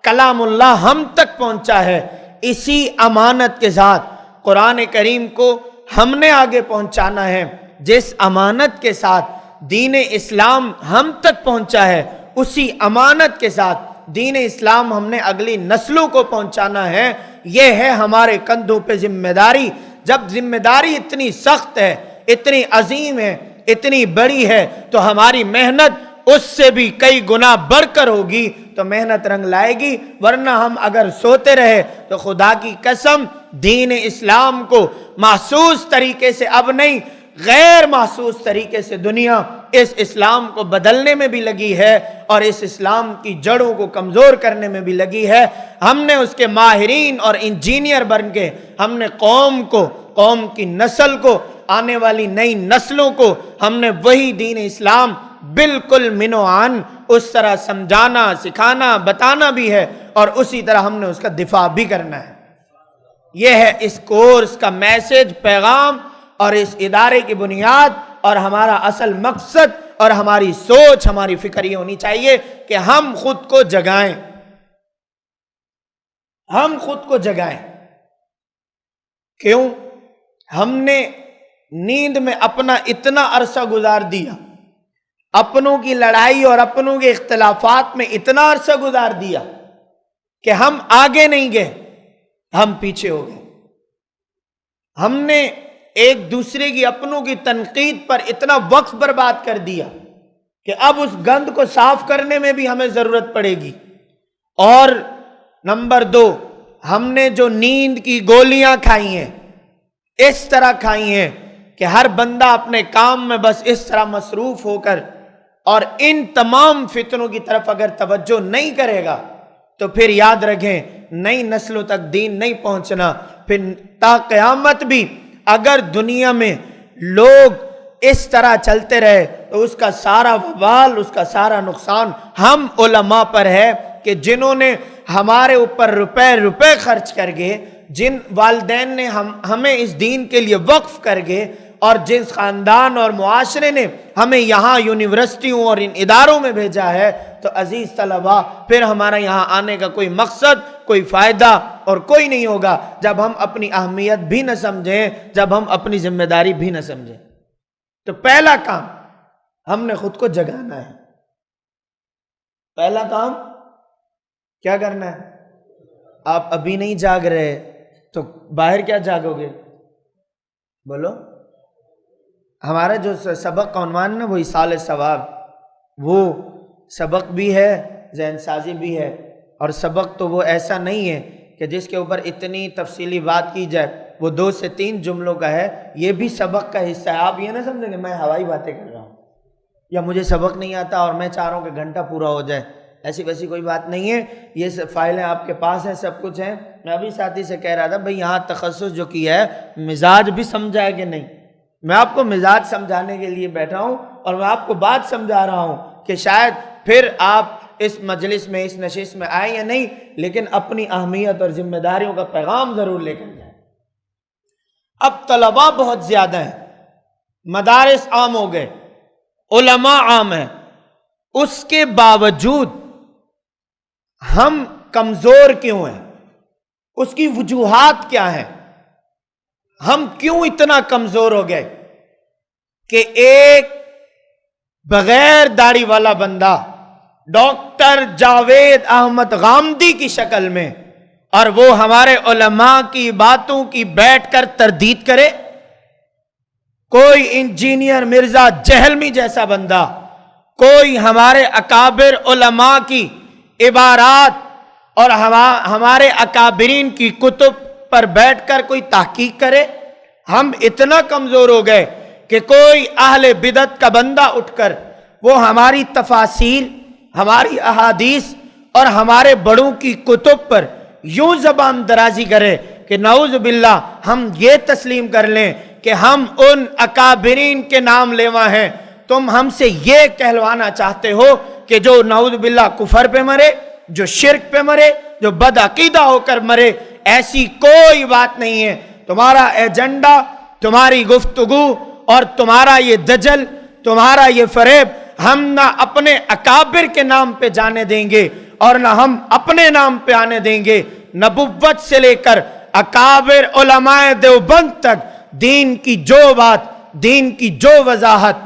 کلام اللہ ہم تک پہنچا ہے، اسی امانت کے ساتھ قرآن کریم کو ہم نے آگے پہنچانا ہے. جس امانت کے ساتھ دین اسلام ہم تک پہنچا ہے، اسی امانت کے ساتھ دین اسلام ہم نے اگلی نسلوں کو پہنچانا ہے. یہ ہے ہمارے کندھوں پہ ذمہ داری. جب ذمہ داری اتنی سخت ہے، اتنی عظیم ہے، اتنی بڑی ہے، تو ہماری محنت اس سے بھی کئی گنا بڑھ کر ہوگی تو محنت رنگ لائے گی. ورنہ ہم اگر سوتے رہے تو خدا کی قسم دین اسلام کو محسوس طریقے سے اب نہیں، غیر محسوس طریقے سے دنیا اس اسلام کو بدلنے میں بھی لگی ہے اور اس اسلام کی جڑوں کو کمزور کرنے میں بھی لگی ہے. ہم نے اس کے ماہرین اور انجینئر بن کے ہم نے قوم کو، قوم کی نسل کو، آنے والی نئی نسلوں کو ہم نے وہی دین اسلام بالکل منوعان اس طرح سمجھانا، سکھانا، بتانا بھی ہے اور اسی طرح ہم نے اس کا دفاع بھی کرنا ہے. یہ ہے اس کورس کا میسج، پیغام اور اس ادارے کی بنیاد اور ہمارا اصل مقصد اور ہماری سوچ، ہماری فکر یہ ہونی چاہیے کہ ہم خود کو جگائیں، ہم خود کو جگائیں. کیوں؟ ہم نے نیند میں اپنا اتنا عرصہ گزار دیا، اپنوں کی لڑائی اور اپنوں کے اختلافات میں اتنا عرصہ گزار دیا کہ ہم آگے نہیں گئے، ہم پیچھے ہو گئے. ہم نے ایک دوسرے کی، اپنوں کی تنقید پر اتنا وقت برباد کر دیا کہ اب اس گند کو صاف کرنے میں بھی ہمیں ضرورت پڑے گی۔ اور نمبر 2، ہم نے جو نیند کی گولیاں کھائی ہیں اس طرح کھائی ہیں کہ ہر بندہ اپنے کام میں بس اس طرح مصروف ہو کر اور ان تمام فتنوں کی طرف اگر توجہ نہیں کرے گا تو پھر یاد رکھیں نئی نسلوں تک دین نہیں پہنچنا۔ پھر تا قیامت بھی اگر دنیا میں لوگ اس طرح چلتے رہے تو اس کا سارا وبال، اس کا سارا نقصان ہم علماء پر ہے کہ جنہوں نے ہمارے اوپر روپے خرچ کر گئے، جن والدین نے ہمیں اس دین کے لیے وقف کر گئے، اور جس خاندان اور معاشرے نے ہمیں یہاں یونیورسٹیوں اور ان اداروں میں بھیجا ہے، تو عزیز طلباء پھر ہمارا یہاں آنے کا کوئی مقصد، کوئی فائدہ اور کوئی نہیں ہوگا جب ہم اپنی اہمیت بھی نہ سمجھیں، جب ہم اپنی ذمہ داری بھی نہ سمجھیں۔ تو پہلا کام ہم نے خود کو جگانا ہے۔ پہلا کام کیا کرنا ہے؟ آپ ابھی نہیں جاگ رہے تو باہر کیا جاگو گے؟ بولو۔ ہمارا جو سبق کا عنوان ہے وہ ایصال ثواب، وہ سبق بھی ہے، ذہن سازی بھی ہے، اور سبق تو وہ ایسا نہیں ہے کہ جس کے اوپر اتنی تفصیلی بات کی جائے، وہ 2 سے 3 جملوں کا ہے، یہ بھی سبق کا حصہ ہے۔ آپ یہ نہ سمجھیں کہ میں ہوائی باتیں کر رہا ہوں یا مجھے سبق نہیں آتا اور میں چاہ رہا ہوں کہ گھنٹہ پورا ہو جائے، ایسی ویسی کوئی بات نہیں ہے۔ یہ فائلیں آپ کے پاس ہیں، سب کچھ ہیں۔ میں ابھی ساتھی سے کہہ رہا تھا بھئی یہاں تخصص جو کیا ہے مزاج بھی سمجھا ہے کہ نہیں؟ میں آپ کو مزاج سمجھانے کے لیے بیٹھا ہوں اور میں آپ کو بات سمجھا رہا ہوں کہ شاید پھر آپ اس مجلس میں، اس نشست میں آئے یا نہیں، لیکن اپنی اہمیت اور ذمہ داریوں کا پیغام ضرور لے کر جائیں۔ اب طلباء بہت زیادہ ہیں، مدارس عام ہو گئے، علماء عام ہیں، اس کے باوجود ہم کمزور کیوں ہیں؟ اس کی وجوہات کیا ہیں؟ ہم کیوں اتنا کمزور ہو گئے کہ ایک بغیر داڑھی والا بندہ ڈاکٹر جاوید احمد غامدی کی شکل میں، اور وہ ہمارے علماء کی باتوں کی بیٹھ کر تردید کرے؟ کوئی انجینئر مرزا جہلمی جیسا بندہ، کوئی ہمارے اکابر علماء کی عبارات اور ہمارے اکابرین کی کتب پر بیٹھ کر کوئی تحقیق کرے؟ ہم اتنا کمزور ہو گئے کہ کوئی اہل بدعت کا بندہ اٹھ کر وہ ہماری تفاسیر، ہماری احادیث اور ہمارے بڑوں کی کتب پر یوں زبان درازی کرے کہ نعوذ باللہ ہم یہ تسلیم کر لیں کہ ہم ان اکابرین کے نام لیوا ہیں۔ تم ہم سے یہ کہلوانا چاہتے ہو کہ جو نعوذ باللہ کفر پہ مرے، جو شرک پہ مرے، جو بد عقیدہ ہو کر مرے، ایسی کوئی بات نہیں ہے۔ تمہارا ایجنڈا، تمہاری گفتگو اور تمہارا یہ دجل، تمہارا یہ فریب ہم نہ اپنے اکابر کے نام پہ جانے دیں گے اور نہ ہم اپنے نام پہ آنے دیں گے۔ نبوت سے لے کر اکابر علماء دیوبند تک دین کی جو بات، دین کی جو وضاحت،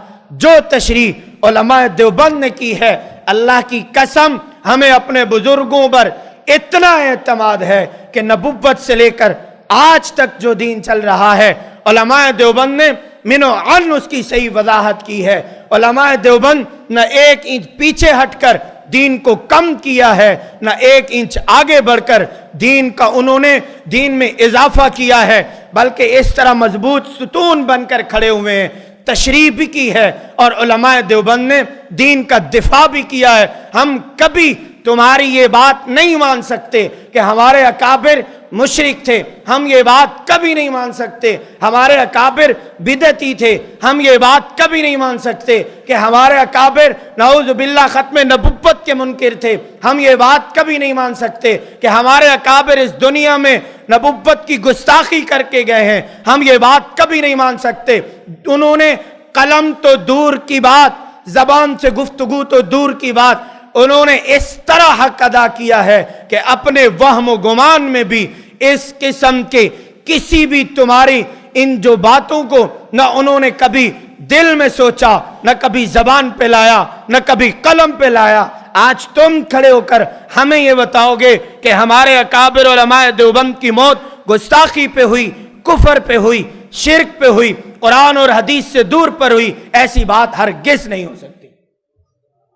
جو تشریح علماء دیوبند نے کی ہے، اللہ کی قسم ہمیں اپنے بزرگوں پر اتنا اعتماد ہے کہ نبوت سے لے کر آج تک جو دین چل رہا ہے، علماء دیوبند نے منو عن اس کی صحیح وضاحت کی ہے۔ علماء دیوبند نہ ایک انچ پیچھے ہٹ کر دین کو کم کیا ہے، نہ ایک انچ آگے بڑھ کر دین کا انہوں نے دین میں اضافہ کیا ہے، بلکہ اس طرح مضبوط ستون بن کر کھڑے ہوئے ہیں۔ تشریح بھی کی ہے اور علماء دیوبند نے دین کا دفاع بھی کیا ہے۔ ہم کبھی تمہاری یہ بات نہیں مان سکتے کہ ہمارے اکابر مشرک تھے، ہم یہ بات کبھی نہیں مان سکتے ہمارے اکابر بدعتی تھے، ہم یہ بات کبھی نہیں مان سکتے کہ ہمارے اکابر نعوذ باللہ ختم نبوت کے منکر تھے، ہم یہ بات کبھی نہیں مان سکتے کہ ہمارے اکابر اس دنیا میں نبوت کی گستاخی کر کے گئے ہیں، ہم یہ بات کبھی نہیں مان سکتے۔ انہوں نے قلم تو دور کی بات، زبان سے گفتگو تو دور کی بات، انہوں نے اس طرح حق ادا کیا ہے کہ اپنے وہم و گمان میں بھی اس قسم کے کسی بھی تمہاری ان جو باتوں کو نہ انہوں نے کبھی دل میں سوچا، نہ کبھی زبان پہ لایا، نہ کبھی قلم پہ لایا۔ آج تم کھڑے ہو کر ہمیں یہ بتاؤ گے کہ ہمارے اکابر علماء دیوبند کی موت گستاخی پہ ہوئی، کفر پہ ہوئی، شرک پہ ہوئی، قرآن اور حدیث سے دور پر ہوئی، ایسی بات ہرگز نہیں ہو سکتی۔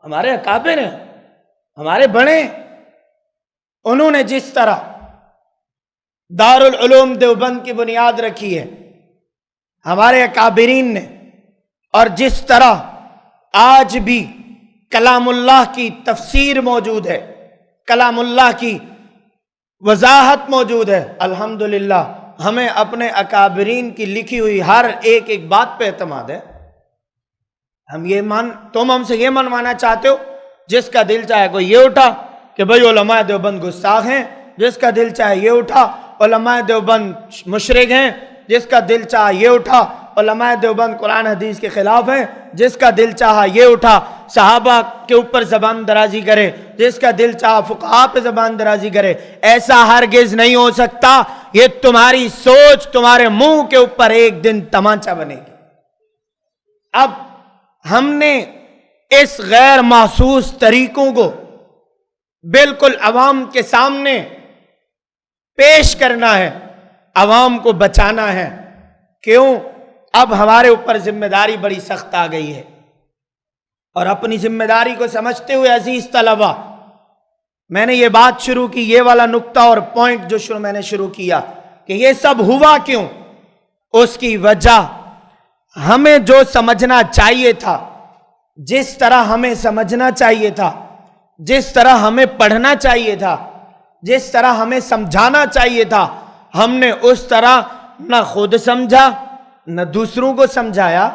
ہمارے اکابر ہیں، ہمارے بڑے، انہوں نے جس طرح دارالعلوم دیوبند کی بنیاد رکھی ہے ہمارے اکابرین نے، اور جس طرح آج بھی کلام اللہ کی تفسیر موجود ہے، کلام اللہ کی وضاحت موجود ہے، الحمدللہ ہمیں اپنے اکابرین کی لکھی ہوئی ہر ایک بات پہ اعتماد ہے۔ تم ہم سے یہ منوانا چاہتے ہو، جس کا دل چاہے کوئی یہ اٹھا کہ بھئی علماء دیوبند گستاخ ہیں، جس کا دل چاہے یہ اٹھا علماء دیوبند مشرک ہیں، جس کا دل چاہا یہ اٹھا علماء دیوبند قرآن حدیث کے خلاف ہیں، جس کا دل چاہا یہ اٹھا صحابہ کے اوپر زبان درازی کرے، جس کا دل چاہا فقہاء پہ زبان درازی کرے۔ ایسا ہرگز نہیں ہو سکتا، یہ تمہاری سوچ تمہارے منہ کے اوپر ایک دن تمانچہ بنے گی۔ اب ہم نے اس غیر محسوس طریقوں کو بالکل عوام کے سامنے پیش کرنا ہے، عوام کو بچانا ہے۔ کیوں؟ اب ہمارے اوپر ذمہ داری بڑی سخت آ گئی ہے، اور اپنی ذمہ داری کو سمجھتے ہوئے عزیز طلبہ، میں نے یہ بات شروع کی، یہ والا نقطہ اور پوائنٹ جو میں نے شروع کیا کہ یہ سب ہوا کیوں، اس کی وجہ ہمیں جو سمجھنا چاہیے تھا، جس طرح ہمیں سمجھنا چاہیے تھا، جس طرح ہمیں پڑھنا چاہیے تھا، جس طرح ہمیں سمجھانا چاہیے تھا، ہم نے اس طرح نہ خود سمجھا، نہ دوسروں کو سمجھایا،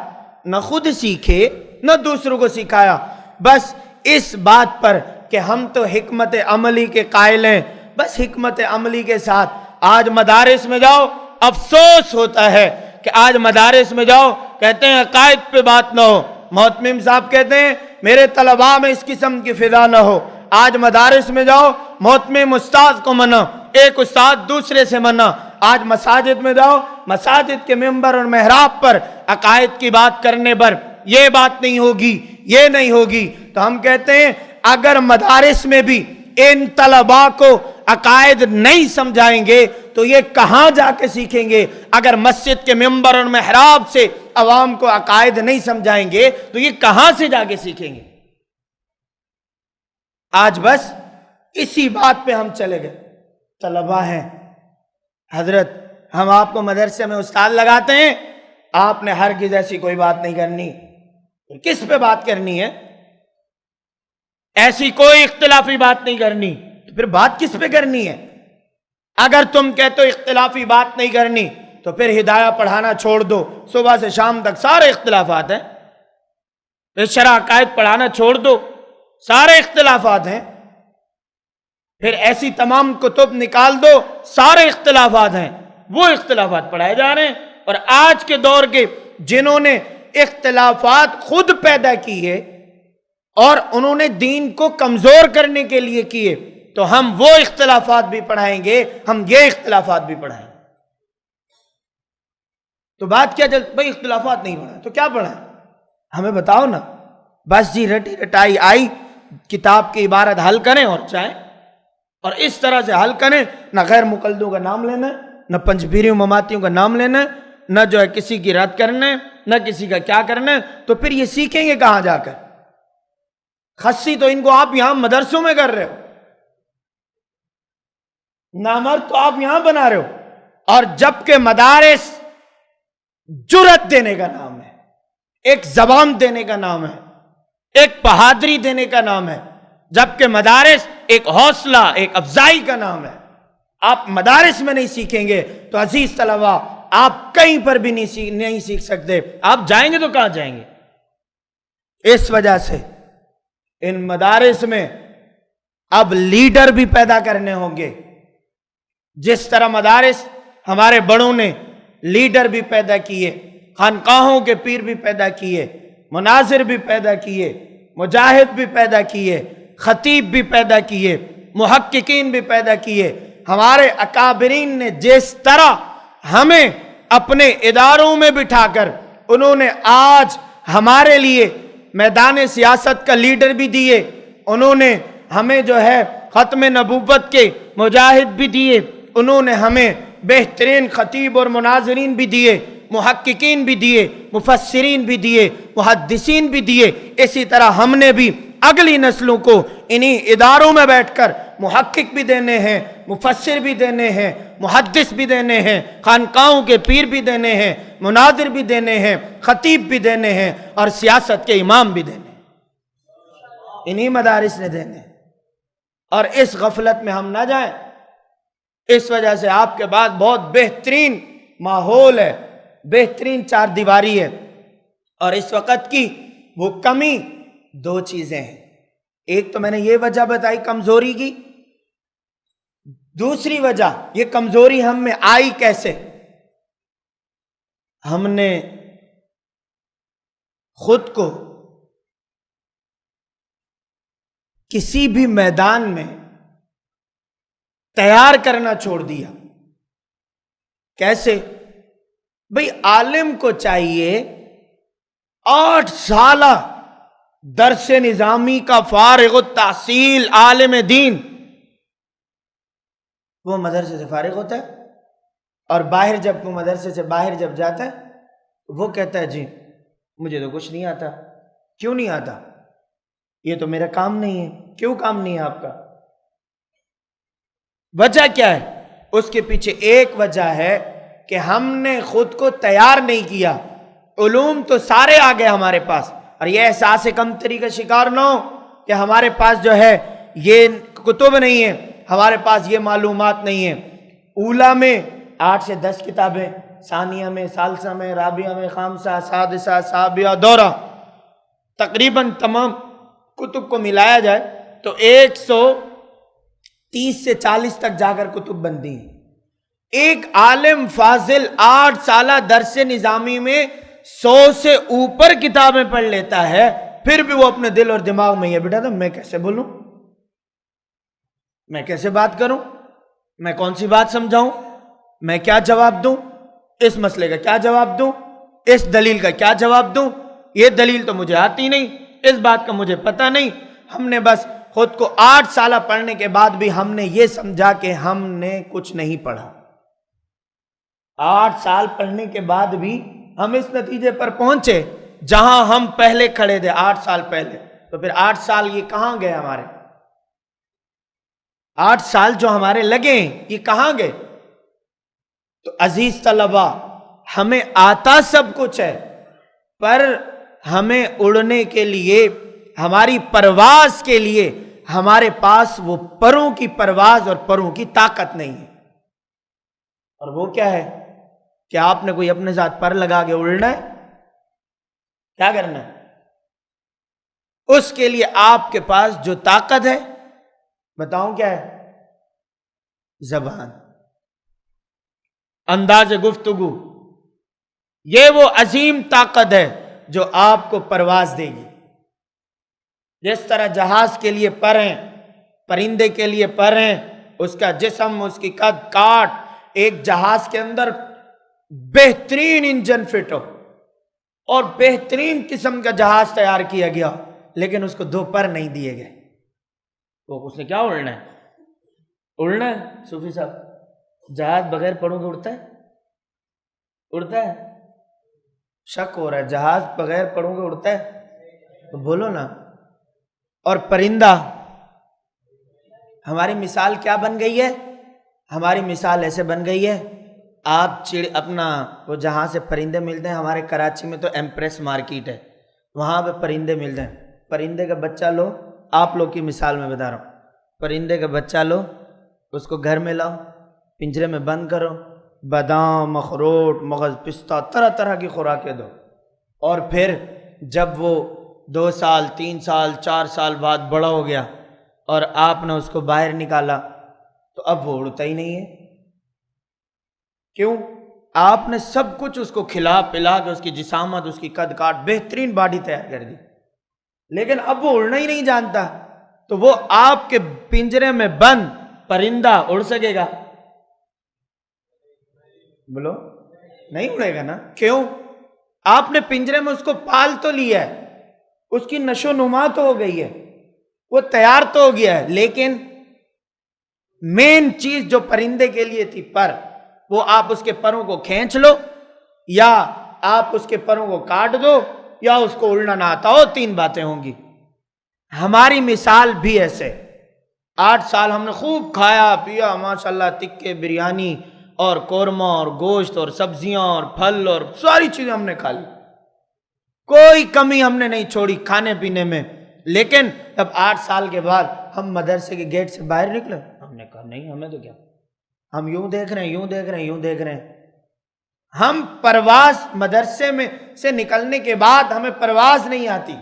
نہ خود سیکھے، نہ دوسروں کو سکھایا۔ بس اس بات پر کہ ہم تو حکمت عملی کے قائل ہیں، بس حکمت عملی کے ساتھ آج مدارس میں جاؤ، افسوس ہوتا ہے کہ آج مدارس میں جاؤ، کہتے ہیں عقائد پہ بات نہ ہو، محتمم صاحب کہتے ہیں میرے طلباء میں اس قسم کی فضا نہ ہو۔ آج مدارس میں جاؤ، محتمم استاد کو منع، ایک استاد دوسرے سے منع۔ آج مساجد میں جاؤ، مساجد کے ممبر اور محراب پر عقائد کی بات کرنے پر یہ بات نہیں ہوگی، یہ نہیں ہوگی۔ تو ہم کہتے ہیں اگر مدارس میں بھی ان طلباء کو عقائد نہیں سمجھائیں گے تو یہ کہاں جا کے سیکھیں گے؟ اگر مسجد کے ممبر اور محراب سے عوام کو عقائد نہیں سمجھائیں گے تو یہ کہاں سے جا کے سیکھیں گے؟ آج بس اسی بات پہ ہم چلے گئے۔ طلباء ہیں، حضرت ہم آپ کو مدرسے میں استاد لگاتے ہیں، آپ نے ہرگز ایسی کوئی بات نہیں کرنی۔ کس پہ بات کرنی ہے؟ ایسی کوئی اختلافی بات نہیں کرنی، تو پھر بات کس پہ کرنی ہے؟ اگر تم کہتے ہو اختلافی بات نہیں کرنی تو پھر ہدایہ پڑھانا چھوڑ دو، صبح سے شام تک سارے اختلافات ہیں۔ پھر شرح عقائد پڑھانا چھوڑ دو، سارے اختلافات ہیں۔ پھر ایسی تمام کتب نکال دو، سارے اختلافات ہیں۔ وہ اختلافات پڑھائے جا رہے ہیں، اور آج کے دور کے جنہوں نے اختلافات خود پیدا کیے اور انہوں نے دین کو کمزور کرنے کے لیے کیے، تو ہم وہ اختلافات بھی پڑھائیں گے، ہم یہ اختلافات بھی پڑھائیں گے۔ تو بات کیا بھائی اختلافات نہیں پڑھائیں تو کیا پڑھائیں؟ ہمیں بتاؤ نا۔ بس جی رٹی رٹائی آئی، کتاب کی عبارت حل کریں اور جائیں، اور اس طرح سے حل کریں، نہ غیر مقلدوں کا نام لینا ہے، نہ پنجبیریوں مماتیوں کا نام لینا ہے، نہ جو ہے کسی کی رد کرنا ہے، نہ کسی کا کیا کرنا ہے۔ تو پھر یہ سیکھیں گے کہاں جا کر؟ خصی تو ان کو آپ یہاں مدرسوں میں کر رہے ہو، نامرد تو آپ یہاں بنا رہے ہو، اور جبکہ مدارس جرأت دینے کا نام ہے، ایک زبان دینے کا نام ہے، ایک بہادری دینے کا نام ہے، جبکہ مدارس ایک حوصلہ، ایک افزائی کا نام ہے۔ آپ مدارس میں نہیں سیکھیں گے تو عزیز طلبہ آپ کہیں پر بھی نہیں سیکھ سکتے۔ آپ جائیں گے تو کہاں جائیں گے؟ اس وجہ سے ان مدارس میں اب لیڈر بھی پیدا کرنے ہوں گے، جس طرح مدارس ہمارے بڑوں نے لیڈر بھی پیدا کیے، خانقاہوں کے پیر بھی پیدا کیے، مناظر بھی پیدا کیے، مجاہد بھی پیدا کیے، خطیب بھی پیدا کیے، محققین بھی پیدا کیے۔ ہمارے اکابرین نے جس طرح ہمیں اپنے اداروں میں بٹھا کر انہوں نے آج ہمارے لیے میدان سیاست کا لیڈر بھی دیے، انہوں نے ہمیں جو ہے ختم نبوت کے مجاہد بھی دیے، انہوں نے ہمیں بہترین خطیب اور مناظرین بھی دیے، محققین بھی دیے، مفسرین بھی دیے، محدثین بھی دیے۔ اسی طرح ہم نے بھی اگلی نسلوں کو انہی اداروں میں بیٹھ کر محقق بھی دینے ہیں، مفسر بھی دینے ہیں، محدث بھی دینے ہیں، خانقاہوں کے پیر بھی دینے ہیں، مناظر بھی دینے ہیں، خطیب بھی دینے ہیں، اور سیاست کے امام بھی دینے ہیں، انہی مدارس نے دینے ہیں۔ اور اس غفلت میں ہم نہ جائیں۔ اس وجہ سے آپ کے بعد بہت بہترین ماحول ہے، بہترین چار دیواری ہے، اور اس وقت کی وہ کمی دو چیزیں ہیں۔ ایک تو میں نے یہ وجہ بتائی کمزوری کی، دوسری وجہ یہ کمزوری ہم میں آئی کیسے؟ ہم نے خود کو کسی بھی میدان میں تیار کرنا چھوڑ دیا۔ کیسے؟ بھئی عالم کو چاہیے 8 سالہ درس نظامی کا فارغ التحصیل عالم دین، وہ مدرسے سے فارغ ہوتا ہے، اور باہر جب وہ مدرسے سے باہر جب جاتا ہے وہ کہتا ہے جی مجھے تو کچھ نہیں آتا۔ کیوں نہیں آتا؟ یہ تو میرا کام نہیں ہے۔ کیوں کام نہیں ہے آپ کا؟ وجہ کیا ہے؟ اس کے پیچھے ایک وجہ ہے کہ ہم نے خود کو تیار نہیں کیا۔ علوم تو سارے آ گئے ہمارے پاس، اور یہ احساس کمتری کا شکار نہ ہو کہ ہمارے پاس جو ہے یہ کتب نہیں ہے، ہمارے پاس یہ معلومات نہیں ہے۔ اولا میں 8 سے 10 کتابیں، ثانیہ میں، ثالثہ میں، رابعہ میں، خامسہ، سادسہ، سابعہ، دورہ، تقریباً تمام کتب کو ملایا جائے تو 130 سے 40 تک جا کر کتب بنتی ہیں۔ ایک عالم فاضل 8 سالہ درس نظامی میں 100 سے اوپر کتابیں پڑھ لیتا ہے، پھر بھی وہ اپنے دل اور دماغ میں یہ بیٹھا تھا میں کیسے بولوں، میں کیسے بات کروں، میں کون سی بات سمجھاؤں، میں کیا جواب دوں، اس مسئلے کا کیا جواب دوں، اس دلیل کا کیا جواب دوں، یہ دلیل تو مجھے آتی نہیں، اس بات کا مجھے پتہ نہیں۔ ہم نے بس خود کو 8 سالہ پڑھنے کے بعد بھی ہم نے یہ سمجھا کہ ہم نے کچھ نہیں پڑھا۔ 8 سال پڑھنے کے بعد بھی ہم اس نتیجے پر پہنچے جہاں ہم پہلے کھڑے تھے 8 سال پہلے، تو پھر 8 سال یہ کہاں گئے ہمارے؟ 8 سال جو ہمارے لگے یہ کہاں گئے؟ تو عزیز طلبہ، ہمیں آتا سب کچھ ہے، پر ہمیں اڑنے کے لیے، ہماری پرواز کے لیے ہمارے پاس وہ پروں کی پرواز اور پروں کی طاقت نہیں ہے۔ اور وہ کیا ہے کہ آپ نے کوئی اپنے ساتھ پر لگا کے اڑنا ہے؟ کیا کرنا ہے؟ اس کے لیے آپ کے پاس جو طاقت ہے بتاؤں کیا ہے؟ زبان، انداز گفتگو، یہ وہ عظیم طاقت ہے جو آپ کو پرواز دے گی۔ جس طرح جہاز کے لیے پر ہیں، پرندے کے لیے پر ہیں، اس کا جسم، اس کی قد کاٹ، ایک جہاز کے اندر بہترین انجن فٹ ہو اور بہترین قسم کا جہاز تیار کیا گیا، لیکن اس کو 2 پر نہیں دیے گئے، تو اس نے کیا اڑنا ہے؟ اڑنا ہے۔ صوفی صاحب، جہاز بغیر پروں کے اڑتا ہے؟ اڑتا ہے؟ شک ہو رہا ہے، جہاز بغیر پروں کے اڑتا ہے؟ تو بولو نا۔ اور پرندہ، ہماری مثال کیا بن گئی ہے؟ ہماری مثال ایسے بن گئی ہے، آپ اپنا وہ جہاں سے پرندے ملتے ہیں، ہمارے کراچی میں تو ایمپریس مارکیٹ ہے، وہاں پہ پرندے ملتے ہیں۔ پرندے کا بچہ لو، آپ لوگ کی مثال میں بتا رہا ہوں، پرندے کا بچہ لو، اس کو گھر میں لاؤ، پنجرے میں بند کرو، بادام، اخروٹ، مغز، پستہ، طرح طرح کی خوراکیں دو، اور پھر جب وہ 2 سال، 3 سال، 4 سال بعد بڑا ہو گیا اور آپ نے اس کو باہر نکالا تو اب وہ اڑتا ہی نہیں ہے۔ کیوں؟ آپ نے سب کچھ اس کو کھلا پلا کے اس کی جسامت، اس کی قد کاٹ، بہترین باڈی تیار کر دی، لیکن اب وہ اڑنا ہی نہیں جانتا، تو وہ آپ کے پنجرے میں بند پرندہ اڑ سکے گا؟ بولو، نہیں اڑے گا نا۔ کیوں؟ آپ نے پنجرے میں اس کو پال تو لیا ہے، اس کی نشو نما تو ہو گئی ہے، وہ تیار تو ہو گیا ہے، لیکن مین چیز جو پرندے کے لیے تھی پر، وہ آپ اس کے پروں کو کھینچ لو، یا آپ اس کے پروں کو کاٹ دو، یا اس کو اڑنا نہ آتا ہو، 3 باتیں ہوں گی۔ ہماری مثال بھی ایسے 8 سال ہم نے خوب کھایا پیا ماشاءاللہ، تکے بریانی اور قورمہ اور گوشت اور سبزیاں اور پھل اور ساری چیزیں ہم نے کھا لی، کوئی کمی ہم نے نہیں چھوڑی کھانے پینے میں. لیکن جب 8 سال کے بعد ہم مدرسے کے گیٹ سے باہر نکلے، ہم نے کہا نہیں ہمیں تو کیا، ہم یوں دیکھ رہے ہیں یوں دیکھ رہے ہیں یوں دیکھ رہے ہیں. ہم پرواز مدرسے میں سے نکلنے کے بعد ہمیں پرواز نہیں آتی،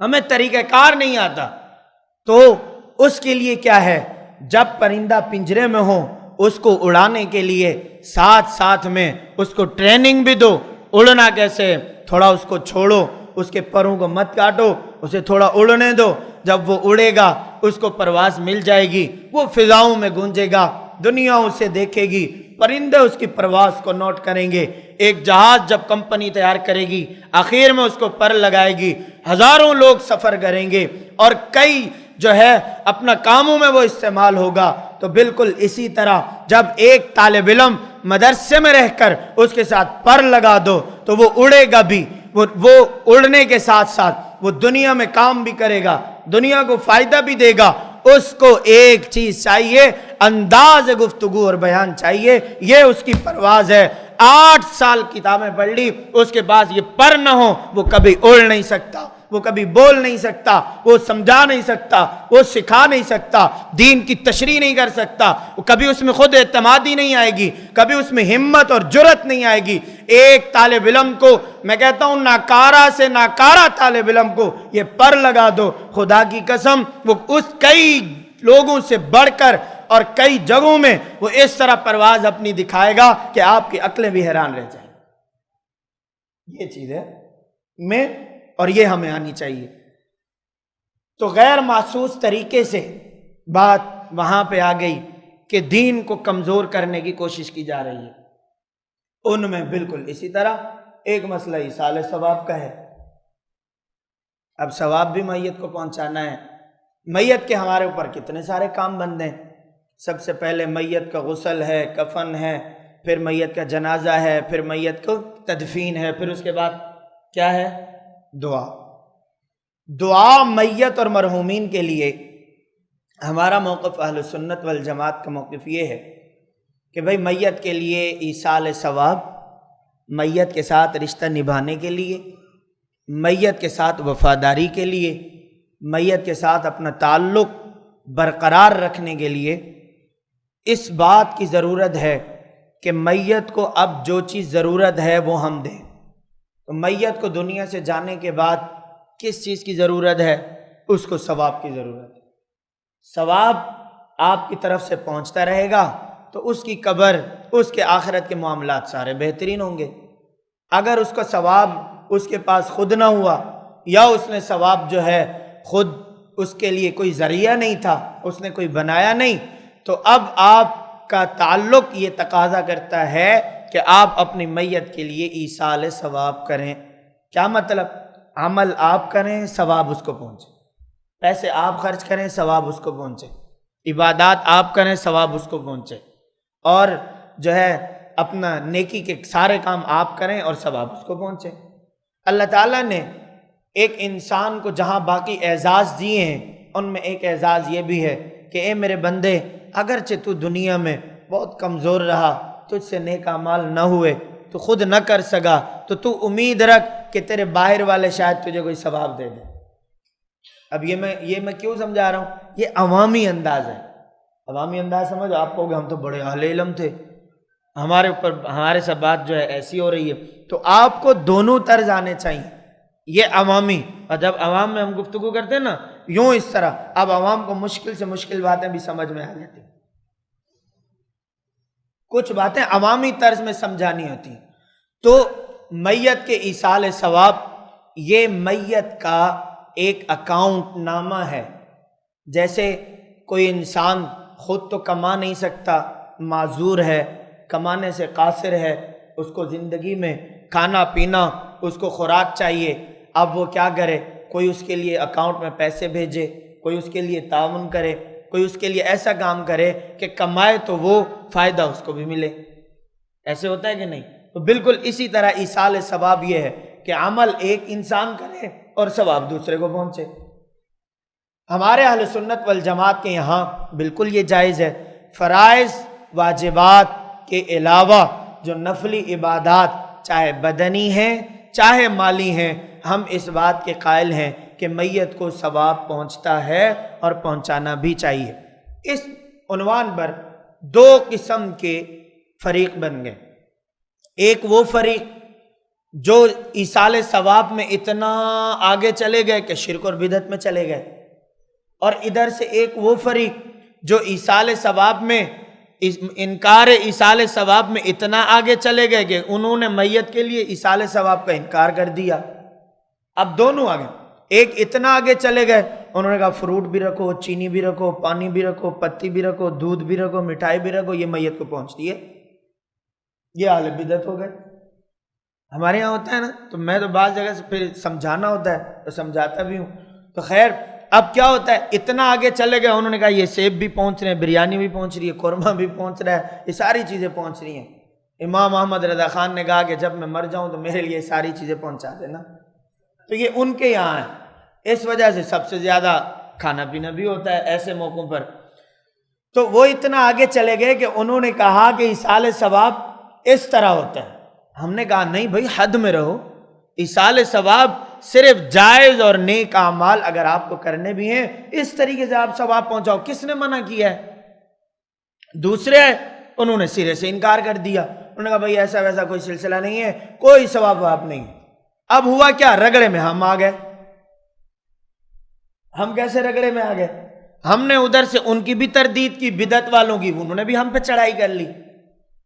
ہمیں طریقہ کار نہیں آتا. تو اس کے لیے کیا ہے، جب پرندہ پنجرے میں ہو اس کو اڑانے کے لیے ساتھ ساتھ میں اس کو ٹریننگ بھی دو، اڑنا کیسے، تھوڑا اس کو چھوڑو، اس کے پروں کو مت کاٹو، اسے تھوڑا اڑنے دو. جب وہ اڑے گا اس کو پرواز مل جائے گی، وہ فضاؤں میں گونجے گا، دنیا اسے دیکھے گی، پرندے اس کی پرواز کو نوٹ کریں گے. ایک جہاز جب کمپنی تیار کرے گی آخر میں اس کو پر لگائے گی، ہزاروں لوگ سفر کریں گے اور کئی جو ہے اپنا کاموں میں وہ استعمال ہوگا. تو بالکل اسی طرح جب ایک طالب علم مدرسے میں رہ کر اس کے ساتھ پر لگا دو تو وہ اڑے گا بھی، وہ اڑنے کے ساتھ ساتھ وہ دنیا میں کام بھی کرے گا، دنیا کو فائدہ بھی دے گا. اس کو ایک چیز چاہیے، انداز گفتگو اور بیان چاہیے، یہ اس کی پرواز ہے. 8 سال کتابیں پڑھ لی، اس کے بعد یہ پر نہ ہو وہ کبھی اڑ نہیں سکتا، وہ کبھی بول نہیں سکتا، وہ سمجھا نہیں سکتا، وہ سکھا نہیں سکتا، دین کی تشریح نہیں کر سکتا، کبھی اس میں خود اعتمادی نہیں آئے گی، کبھی اس میں ہمت اور جرت نہیں آئے گی. ایک طالب علم کو میں کہتا ہوں ناکارہ سے ناکارہ طالب علم کو یہ پر لگا دو، خدا کی قسم وہ اس کئی لوگوں سے بڑھ کر اور کئی جگہوں میں وہ اس طرح پرواز اپنی دکھائے گا کہ آپ کی عقلیں بھی حیران رہ جائیں. یہ چیز ہے میں اور یہ ہمیں آنی چاہیے. تو غیر محسوس طریقے سے بات وہاں پہ آ گئی کہ دین کو کمزور کرنے کی کوشش کی جا رہی ہے. ان میں بالکل اسی طرح ایک مسئلہ ایصال ثواب کا ہے. اب ثواب بھی میت کو پہنچانا ہے. میت کے ہمارے اوپر کتنے سارے کام بندے ہیں. سب سے پہلے میت کا غسل ہے، کفن ہے، پھر میت کا جنازہ ہے، پھر میت کو تدفین ہے، پھر اس کے بعد کیا ہے، دعا. دعا میت اور مرحومین کے لیے ہمارا موقف اہل سنت والجماعت کا موقف یہ ہے کہ بھئی میت کے لیے ایصال ثواب، میت کے ساتھ رشتہ نبھانے کے لیے، میت کے ساتھ وفاداری کے لیے، میت کے ساتھ اپنا تعلق برقرار رکھنے کے لیے اس بات کی ضرورت ہے کہ میت کو اب جو چیز ضرورت ہے وہ ہم دیں. تو میت کو دنیا سے جانے کے بعد کس چیز کی ضرورت ہے؟ اس کو ثواب کی ضرورت ہے. ثواب آپ کی طرف سے پہنچتا رہے گا تو اس کی قبر، اس کے آخرت کے معاملات سارے بہترین ہوں گے. اگر اس کا ثواب اس کے پاس خود نہ ہوا یا اس نے ثواب جو ہے خود اس کے لیے کوئی ذریعہ نہیں تھا، اس نے کوئی بنایا نہیں، تو اب آپ کا تعلق یہ تقاضا کرتا ہے کہ آپ اپنی میت کے لیے ایصال ثواب کریں. کیا مطلب؟ عمل آپ کریں، ثواب اس کو پہنچے، پیسے آپ خرچ کریں، ثواب اس کو پہنچے، عبادات آپ کریں، ثواب اس کو پہنچے، اور جو ہے اپنا نیکی کے سارے کام آپ کریں اور ثواب اس کو پہنچے. اللہ تعالیٰ نے ایک انسان کو جہاں باقی اعزاز دیے ہیں ان میں ایک اعزاز یہ بھی ہے کہ اے میرے بندے، اگرچہ تو دنیا میں بہت کمزور رہا، تجھ سے نیک اعمال نہ ہوئے، تو خود نہ کر سکا، تو امید رکھ کہ تیرے باہر والے شاید تجھے کوئی ثواب دے دیں. اب یہ میں کیوں سمجھا رہا ہوں؟ یہ عوامی انداز ہے. عوامی انداز سمجھو، آپ کہو گے ہم تو بڑے اہل علم تھے، ہمارے اوپر ہمارے ساتھ بات جو ہے ایسی ہو رہی ہے. تو آپ کو دونوں طرز آنے چاہیے. یہ عوامی، اور جب عوام میں ہم گفتگو کرتے ہیں نا یوں اس طرح، اب عوام کو مشکل سے مشکل باتیں بھی سمجھ میں آ جاتی. کچھ باتیں عوامی طرز میں سمجھانی ہوتی. تو میت کے ایصال ثواب یہ میت کا ایک اکاؤنٹ نامہ ہے. جیسے کوئی انسان خود تو کما نہیں سکتا، معذور ہے، کمانے سے قاصر ہے، اس کو زندگی میں کھانا پینا، اس کو خوراک چاہیے. اب وہ کیا کرے؟ کوئی اس کے لیے اکاؤنٹ میں پیسے بھیجے، کوئی اس کے لیے تعاون کرے، کوئی اس کے لیے ایسا کام کرے کہ کمائے تو وہ فائدہ اس کو بھی ملے. ایسے ہوتا ہے کہ نہیں؟ تو بالکل اسی طرح ایصال ثواب یہ ہے کہ عمل ایک انسان کرے اور ثواب دوسرے کو پہنچے. ہمارے اہل سنت والجماعت کے یہاں بالکل یہ جائز ہے، فرائض واجبات کے علاوہ جو نفلی عبادات چاہے بدنی ہیں چاہے مالی ہیں، ہم اس بات کے قائل ہیں کہ میت کو ثواب پہنچتا ہے اور پہنچانا بھی چاہیے۔ اس عنوان پر دو قسم کے فریق بن گئے، ایک وہ فریق جو ایصال ثواب میں اتنا آگے چلے گئے کہ شرک اور بدعت میں چلے گئے، اور ادھر سے ایک وہ فریق جو ایصال ثواب میں انکار ایصال ثواب میں اتنا آگے چلے گئے کہ انہوں نے میت کے لیے ایصال ثواب کا انکار کر دیا۔ اب دونوں آگے، ایک اتنا آگے چلے گئے، انہوں نے کہا فروٹ بھی رکھو، چینی بھی رکھو، پانی بھی رکھو، پتی بھی رکھو، دودھ بھی رکھو، مٹھائی بھی رکھو، یہ میت کو پہنچتی ہے۔ یہ اہل بدعت ہو گئے۔ ہمارے یہاں ہوتا ہے نا، تو میں تو بعض جگہ سے پھر سمجھانا ہوتا ہے تو سمجھاتا بھی ہوں۔ تو خیر اب کیا ہوتا ہے، اتنا آگے چلے گئے، انہوں نے کہا یہ سیب بھی پہنچ رہے ہیں، بریانی بھی پہنچ رہی ہے، قورمہ بھی پہنچ رہا ہے، یہ ساری چیزیں پہنچ رہی ہیں۔ امام احمد رضا خان نے کہا کہ جب میں مر جاؤں تو میرے لیے ساری چیزیں پہنچا دینا۔ تو یہ ان کے یہاں ہے، اس وجہ سے سب سے زیادہ کھانا پینا بھی ہوتا ہے ایسے موقعوں پر۔ تو وہ اتنا آگے چلے گئے کہ انہوں نے کہا کہ ایصال ثواب اس طرح ہوتا ہے۔ ہم نے کہا نہیں بھائی، حد میں رہو۔ ایصال ثواب صرف جائز اور نیک اعمال اگر آپ کو کرنے بھی ہیں، اس طریقے سے آپ ثواب پہنچاؤ، کس نے منع کیا ہے؟ دوسرے انہوں نے سرے سے انکار کر دیا، انہوں نے کہا بھائی ایسا ویسا کوئی سلسلہ نہیں ہے، کوئی ثواب واب نہیں۔ اب ہوا کیا، رگڑے میں ہم آ گئے۔ ہم کیسے رگڑے میں آ گئے؟ ہم نے ادھر سے ان کی بھی تردید کی، بدعت والوں کی، انہوں نے بھی ہم پہ چڑھائی کر لی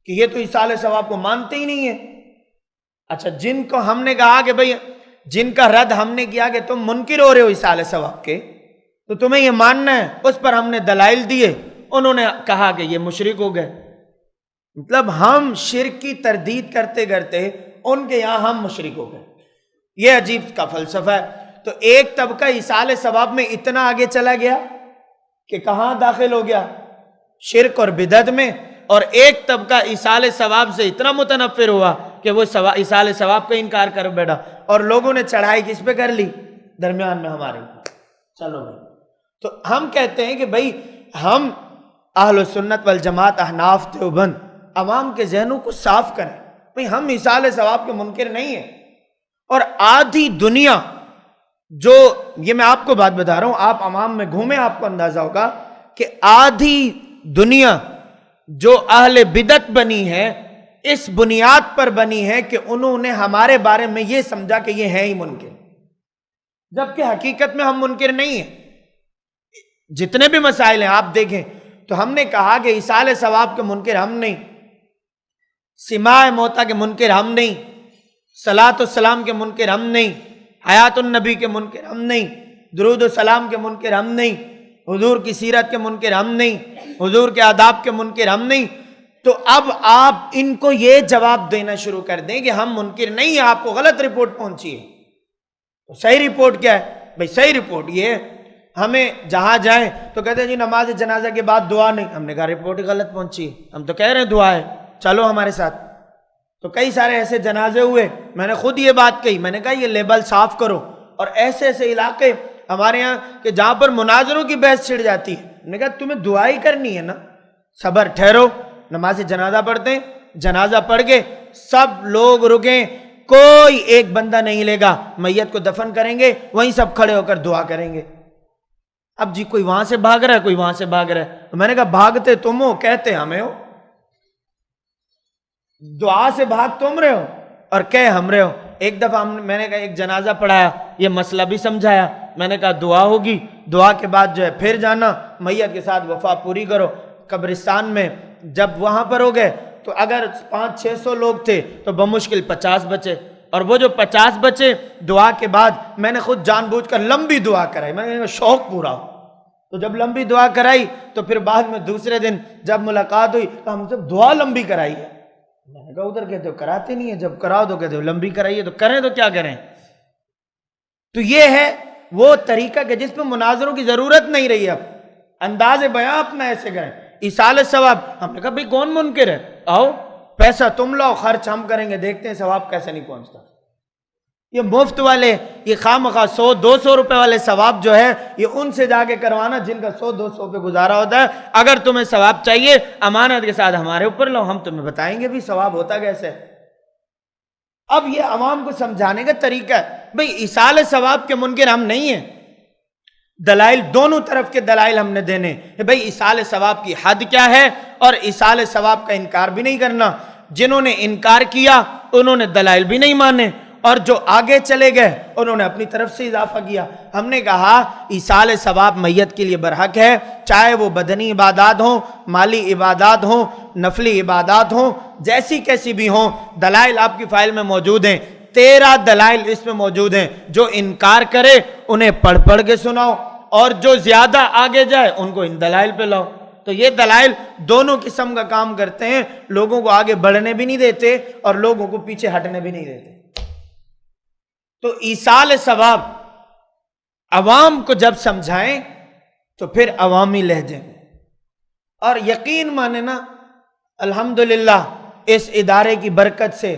کہ یہ تو ایصال ثواب کو مانتے ہی نہیں ہے۔ اچھا، جن کو ہم نے کہا کہ بھائی، جن کا رد ہم نے کیا کہ تم منکر ہو رہے ہو ایصال ثواب کے، تو تمہیں یہ ماننا ہے، اس پر ہم نے دلائل دیے، انہوں نے کہا کہ یہ مشرک ہو گئے۔ مطلب ہم شرک کی تردید کرتے کرتے ان کے یہاں ہم مشرک ہو گئے۔ یہ عجیب کا فلسفہ ہے۔ تو ایک طبقہ ایصال ثواب میں اتنا آگے چلا گیا کہ کہاں داخل ہو گیا، شرک اور بدعت میں، اور ایک طبقہ ایصال ثواب سے اتنا متنفر ہوا کہ وہ ایصال ثواب کا انکار کر بیٹھا، اور لوگوں نے چڑھائی کس پہ کر لی؟ درمیان میں ہمارے۔ چلو بھائی، تو ہم کہتے ہیں کہ بھائی ہم اہل سنت والجماعت احناف دیوبند عوام کے ذہنوں کو صاف کریں، بھائی ہم ایصال ثواب کے منکر نہیں ہیں۔ اور آدھی دنیا جو، یہ میں آپ کو بات بتا رہا ہوں، آپ عوام میں گھومیں آپ کو اندازہ ہوگا کہ آدھی دنیا جو اہل بدعت بنی ہے، اس بنیاد پر بنی ہے کہ انہوں نے ہمارے بارے میں یہ سمجھا کہ یہ ہیں ہی منکر، جبکہ حقیقت میں ہم منکر نہیں ہیں۔ جتنے بھی مسائل ہیں آپ دیکھیں تو ہم نے کہا کہ ایصال ثواب کے منکر ہم نہیں، سماع موتیٰ کے منکر ہم نہیں، صلاۃ السلام کے منکر ہم نہیں، حیات النبی کے منکر ہم نہیں، درود السلام کے منکر ہم نہیں، حضور کی سیرت کے منکر ہم نہیں، حضور کے آداب کے منکر ہم نہیں۔ تو اب آپ ان کو یہ جواب دینا شروع کر دیں کہ ہم منکر نہیں ہیں، آپ کو غلط رپورٹ پہنچی ہے۔ تو صحیح رپورٹ کیا ہے؟ بھائی صحیح رپورٹ یہ ہے، ہمیں جہاں جائیں تو کہتے ہیں جی نماز جنازہ کے بعد دعا نہیں۔ ہم نے کہا رپورٹ غلط پہنچی ہے، ہم تو کہہ رہے ہیں دعا ہے، چلو ہمارے ساتھ۔ تو کئی سارے ایسے جنازے ہوئے، میں نے خود یہ بات کہی، میں نے کہا یہ لیبل صاف کرو۔ اور ایسے ایسے علاقے ہمارے یہاں کہ جہاں پر مناظروں کی بحث چھڑ جاتی ہے، میں نے کہا تمہیں دعا ہی کرنی ہے نا، صبر ٹھہرو، نماز جنازہ پڑھتے ہیں، جنازہ پڑھ کے سب لوگ رکیں، کوئی ایک بندہ نہیں لے گا، میت کو دفن کریں گے، وہیں سب کھڑے ہو کر دعا کریں گے۔ اب جی کوئی وہاں سے بھاگ رہا ہے، کوئی وہاں سے بھاگ رہا ہے، تو میں نے کہا بھاگتے تم ہو، کہتے ہمیں ہو، دعا سے بھاگ تم رہے ہو اور کہہ ہم رہے ہو۔ ایک دفعہ میں نے کہا ایک جنازہ پڑھایا، یہ مسئلہ بھی سمجھایا، میں نے کہا دعا ہوگی، دعا کے بعد جو ہے پھر جانا، میت کے ساتھ وفا پوری کرو۔ قبرستان میں جب وہاں پر ہو گئے تو اگر 500-600 لوگ تھے تو بمشکل 50 بچے، اور وہ جو 50 بچے دعا کے بعد میں نے خود جان بوجھ کر لمبی دعا کرائی، میں نے شوق پورا ہو۔ تو جب لمبی دعا کرائی تو پھر بعد میں دوسرے دن جب ملاقات ہوئی تو ہم سب دعا لمبی کرائی ہے۔ میں نے کہا ادھر کہتے ہو کراتے نہیں ہیں، جب کراؤ تو کہتے ہو لمبی کرائیے، تو کریں تو کیا کریں؟ تو یہ ہے وہ طریقہ کہ جس میں مناظروں کی ضرورت نہیں رہی، اب انداز بیان اپنا ایسے کریں۔ ایصال ثواب، ہم نے کہا بھئی کون منکر ہے، آؤ پیسہ تم لاؤ، خرچ ہم کریں گے، دیکھتے ہیں ثواب کیسے نہیں پہنچتا۔ یہ مفت والے، یہ خواہ 100-200 روپے والے ثواب جو ہے یہ ان سے جا کے کروانا جن کا 100-200 پہ گزارا ہوتا ہے۔ اگر تمہیں ثواب چاہیے امانت کے ساتھ ہمارے اوپر لو، ہم تمہیں بتائیں گے بھی ثواب ہوتا کیسے۔ اب یہ عوام کو سمجھانے کا طریقہ ہے، بھئی ایصال ثواب کے منکر ہم نہیں ہیں۔ دلائل دونوں طرف کے دلائل ہم نے دینے کہ بھئی ایصال ثواب کی حد کیا ہے، اور ایصال ثواب کا انکار بھی نہیں کرنا۔ جنہوں نے انکار کیا انہوں نے دلائل بھی نہیں مانے، اور جو آگے چلے گئے انہوں نے اپنی طرف سے اضافہ کیا۔ ہم نے کہا ایصال ثواب میت کے لیے برحق ہے، چاہے وہ بدنی عبادات ہوں، مالی عبادات ہوں، نفلی عبادات ہوں، جیسی کیسی بھی ہوں۔ دلائل آپ کی فائل میں موجود ہیں، 13 دلائل اس میں موجود ہیں۔ جو انکار کرے انہیں پڑھ پڑھ کے سناؤ، اور جو زیادہ آگے جائے ان کو ان دلائل پہ لاؤ۔ تو یہ دلائل دونوں قسم کا کام کرتے ہیں، لوگوں کو آگے بڑھنے بھی نہیں دیتے اور لوگوں کو پیچھے ہٹنے بھی نہیں دیتے۔ تو ایصال ثواب عوام کو جب سمجھائیں تو پھر عوامی لہجے میں، اور یقین مانے نا الحمدللہ اس ادارے کی برکت سے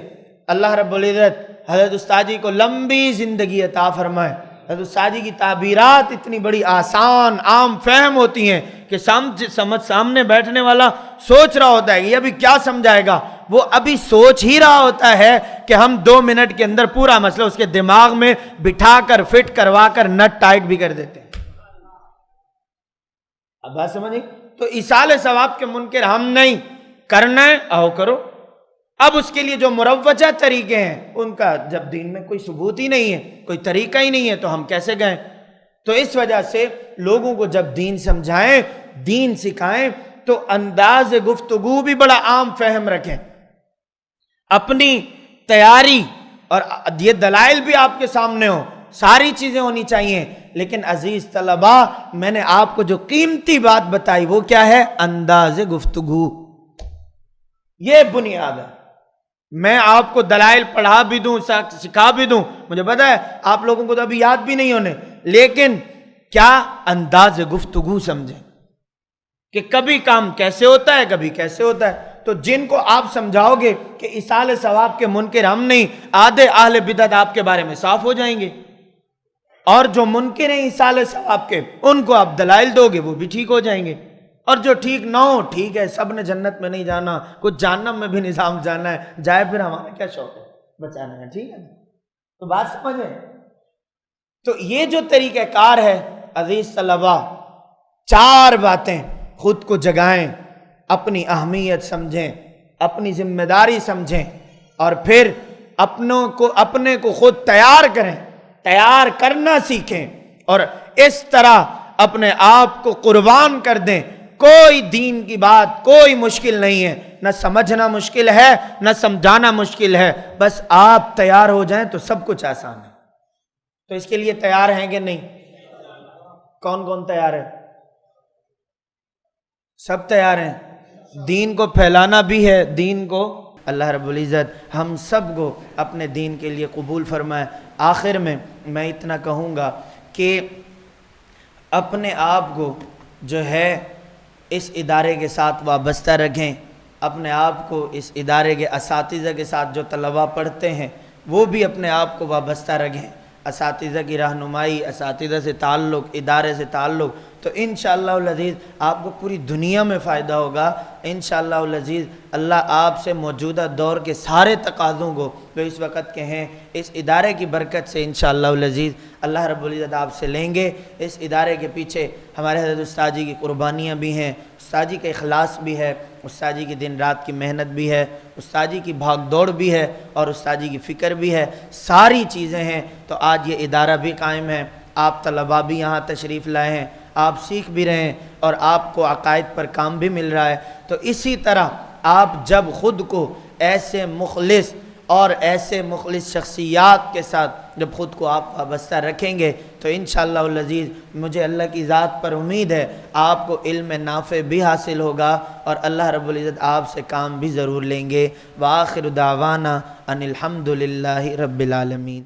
اللہ رب العزت حضرت استاد جی کو لمبی زندگی عطا فرمائے۔ حضرت استاد جی کی تعبیرات اتنی بڑی آسان عام فہم ہوتی ہیں کہ سمجھ سامنے بیٹھنے والا سوچ رہا ہوتا ہے کہ یہ ابھی کیا سمجھائے گا، وہ ابھی سوچ ہی رہا ہوتا ہے کہ ہم 2 منٹ کے اندر پورا مسئلہ اس کے دماغ میں بٹھا کر فٹ کروا کر نٹ ٹائٹ بھی کر دیتے ہیں۔ اب بات سمجھیں؟ تو ایصال ثواب کے منکر ہم نہیں، کرنا ہے آؤ کرو۔ اب اس کے لیے جو مروجہ طریقے ہیں ان کا جب دین میں کوئی ثبوت ہی نہیں ہے، کوئی طریقہ ہی نہیں ہے، تو ہم کیسے گئے؟ تو اس وجہ سے لوگوں کو جب دین سمجھائیں، دین سکھائیں، تو انداز گفتگو بھی بڑا عام فہم رکھیں، اپنی تیاری، اور یہ دلائل بھی آپ کے سامنے ہو، ساری چیزیں ہونی چاہیے۔ لیکن عزیز طلبہ، میں نے آپ کو جو قیمتی بات بتائی وہ کیا ہے؟ انداز گفتگو، یہ بنیاد ہے۔ میں آپ کو دلائل پڑھا بھی دوں، سکھا بھی دوں، مجھے پتا ہے آپ لوگوں کو تو ابھی یاد بھی نہیں ہونے، لیکن کیا انداز گفتگو سمجھیں کہ کبھی کام کیسے ہوتا ہے، کبھی کیسے ہوتا ہے۔ تو جن کو آپ سمجھاؤ گے کہ ایصال ثواب کے منکر ہم نہیں، آدھے اہل بدعت آپ کے بارے میں صاف ہو جائیں گے، اور جو منکر ہیں ایصال ثواب کے ان کو آپ دلائل دو گے وہ بھی ٹھیک ہو جائیں گے، اور جو ٹھیک نہ ہو ٹھیک ہے، سب نے جنت میں نہیں جانا، کچھ جہنم میں بھی نظام جانا ہے، جائے پھر ہمارا کیا شوق ہے بچانا ہے، ٹھیک ہے؟ تو بات سمجھیں؟ تو یہ جو طریقہ کار ہے عزیز طلبہ، 4 باتیں خود کو جگائیں، اپنی اہمیت سمجھیں، اپنی ذمہ داری سمجھیں، اور پھر اپنے کو خود تیار کریں، تیار کرنا سیکھیں، اور اس طرح اپنے آپ کو قربان کر دیں۔ کوئی دین کی بات کوئی مشکل نہیں ہے، نہ سمجھنا مشکل ہے نہ سمجھانا مشکل ہے، بس آپ تیار ہو جائیں تو سب کچھ آسان ہے۔ تو اس کے لیے تیار ہیں کہ نہیں؟ کون کون تیار ہے؟ سب تیار ہیں۔ دین کو پھیلانا بھی ہے، دین کو اللہ رب العزت ہم سب کو اپنے دین کے لیے قبول فرمائے۔ آخر میں میں اتنا کہوں گا کہ اپنے آپ کو جو ہے اس ادارے کے ساتھ وابستہ رکھیں، اپنے آپ کو اس ادارے کے اساتذہ کے ساتھ، جو طلبہ پڑھتے ہیں وہ بھی اپنے آپ کو وابستہ رکھیں، اساتذہ کی رہنمائی، اساتذہ سے تعلق، ادارے سے تعلق، تو انشاءاللہ العزیز آپ کو پوری دنیا میں فائدہ ہوگا۔ انشاءاللہ العزیز اللہ آپ سے موجودہ دور کے سارے تقاضوں کو جو اس وقت کے ہیں اس ادارے کی برکت سے انشاءاللہ العزیز اللہ رب العزت آپ سے لیں گے۔ اس ادارے کے پیچھے ہمارے حضرت استاد جی کی قربانیاں بھی ہیں، استاد جی کا اخلاص بھی ہے، استاد جی کی دن رات کی محنت بھی ہے، استاد جی کی بھاگ دوڑ بھی ہے، اور استاد جی کی فکر بھی ہے، ساری چیزیں ہیں۔ تو آج یہ ادارہ بھی قائم ہے، آپ طلباء بھی یہاں تشریف لائے ہیں، آپ سیکھ بھی رہے ہیں، اور آپ کو عقائد پر کام بھی مل رہا ہے۔ تو اسی طرح آپ جب خود کو ایسے مخلص اور ایسے مخلص شخصیات کے ساتھ جب خود کو آپ وابستہ رکھیں گے تو انشاءاللہ العزیز مجھے اللہ کی ذات پر امید ہے آپ کو علم نافع بھی حاصل ہوگا، اور اللہ رب العزت آپ سے کام بھی ضرور لیں گے۔ وآخر دعوانا ان الحمد للہ رب العالمین۔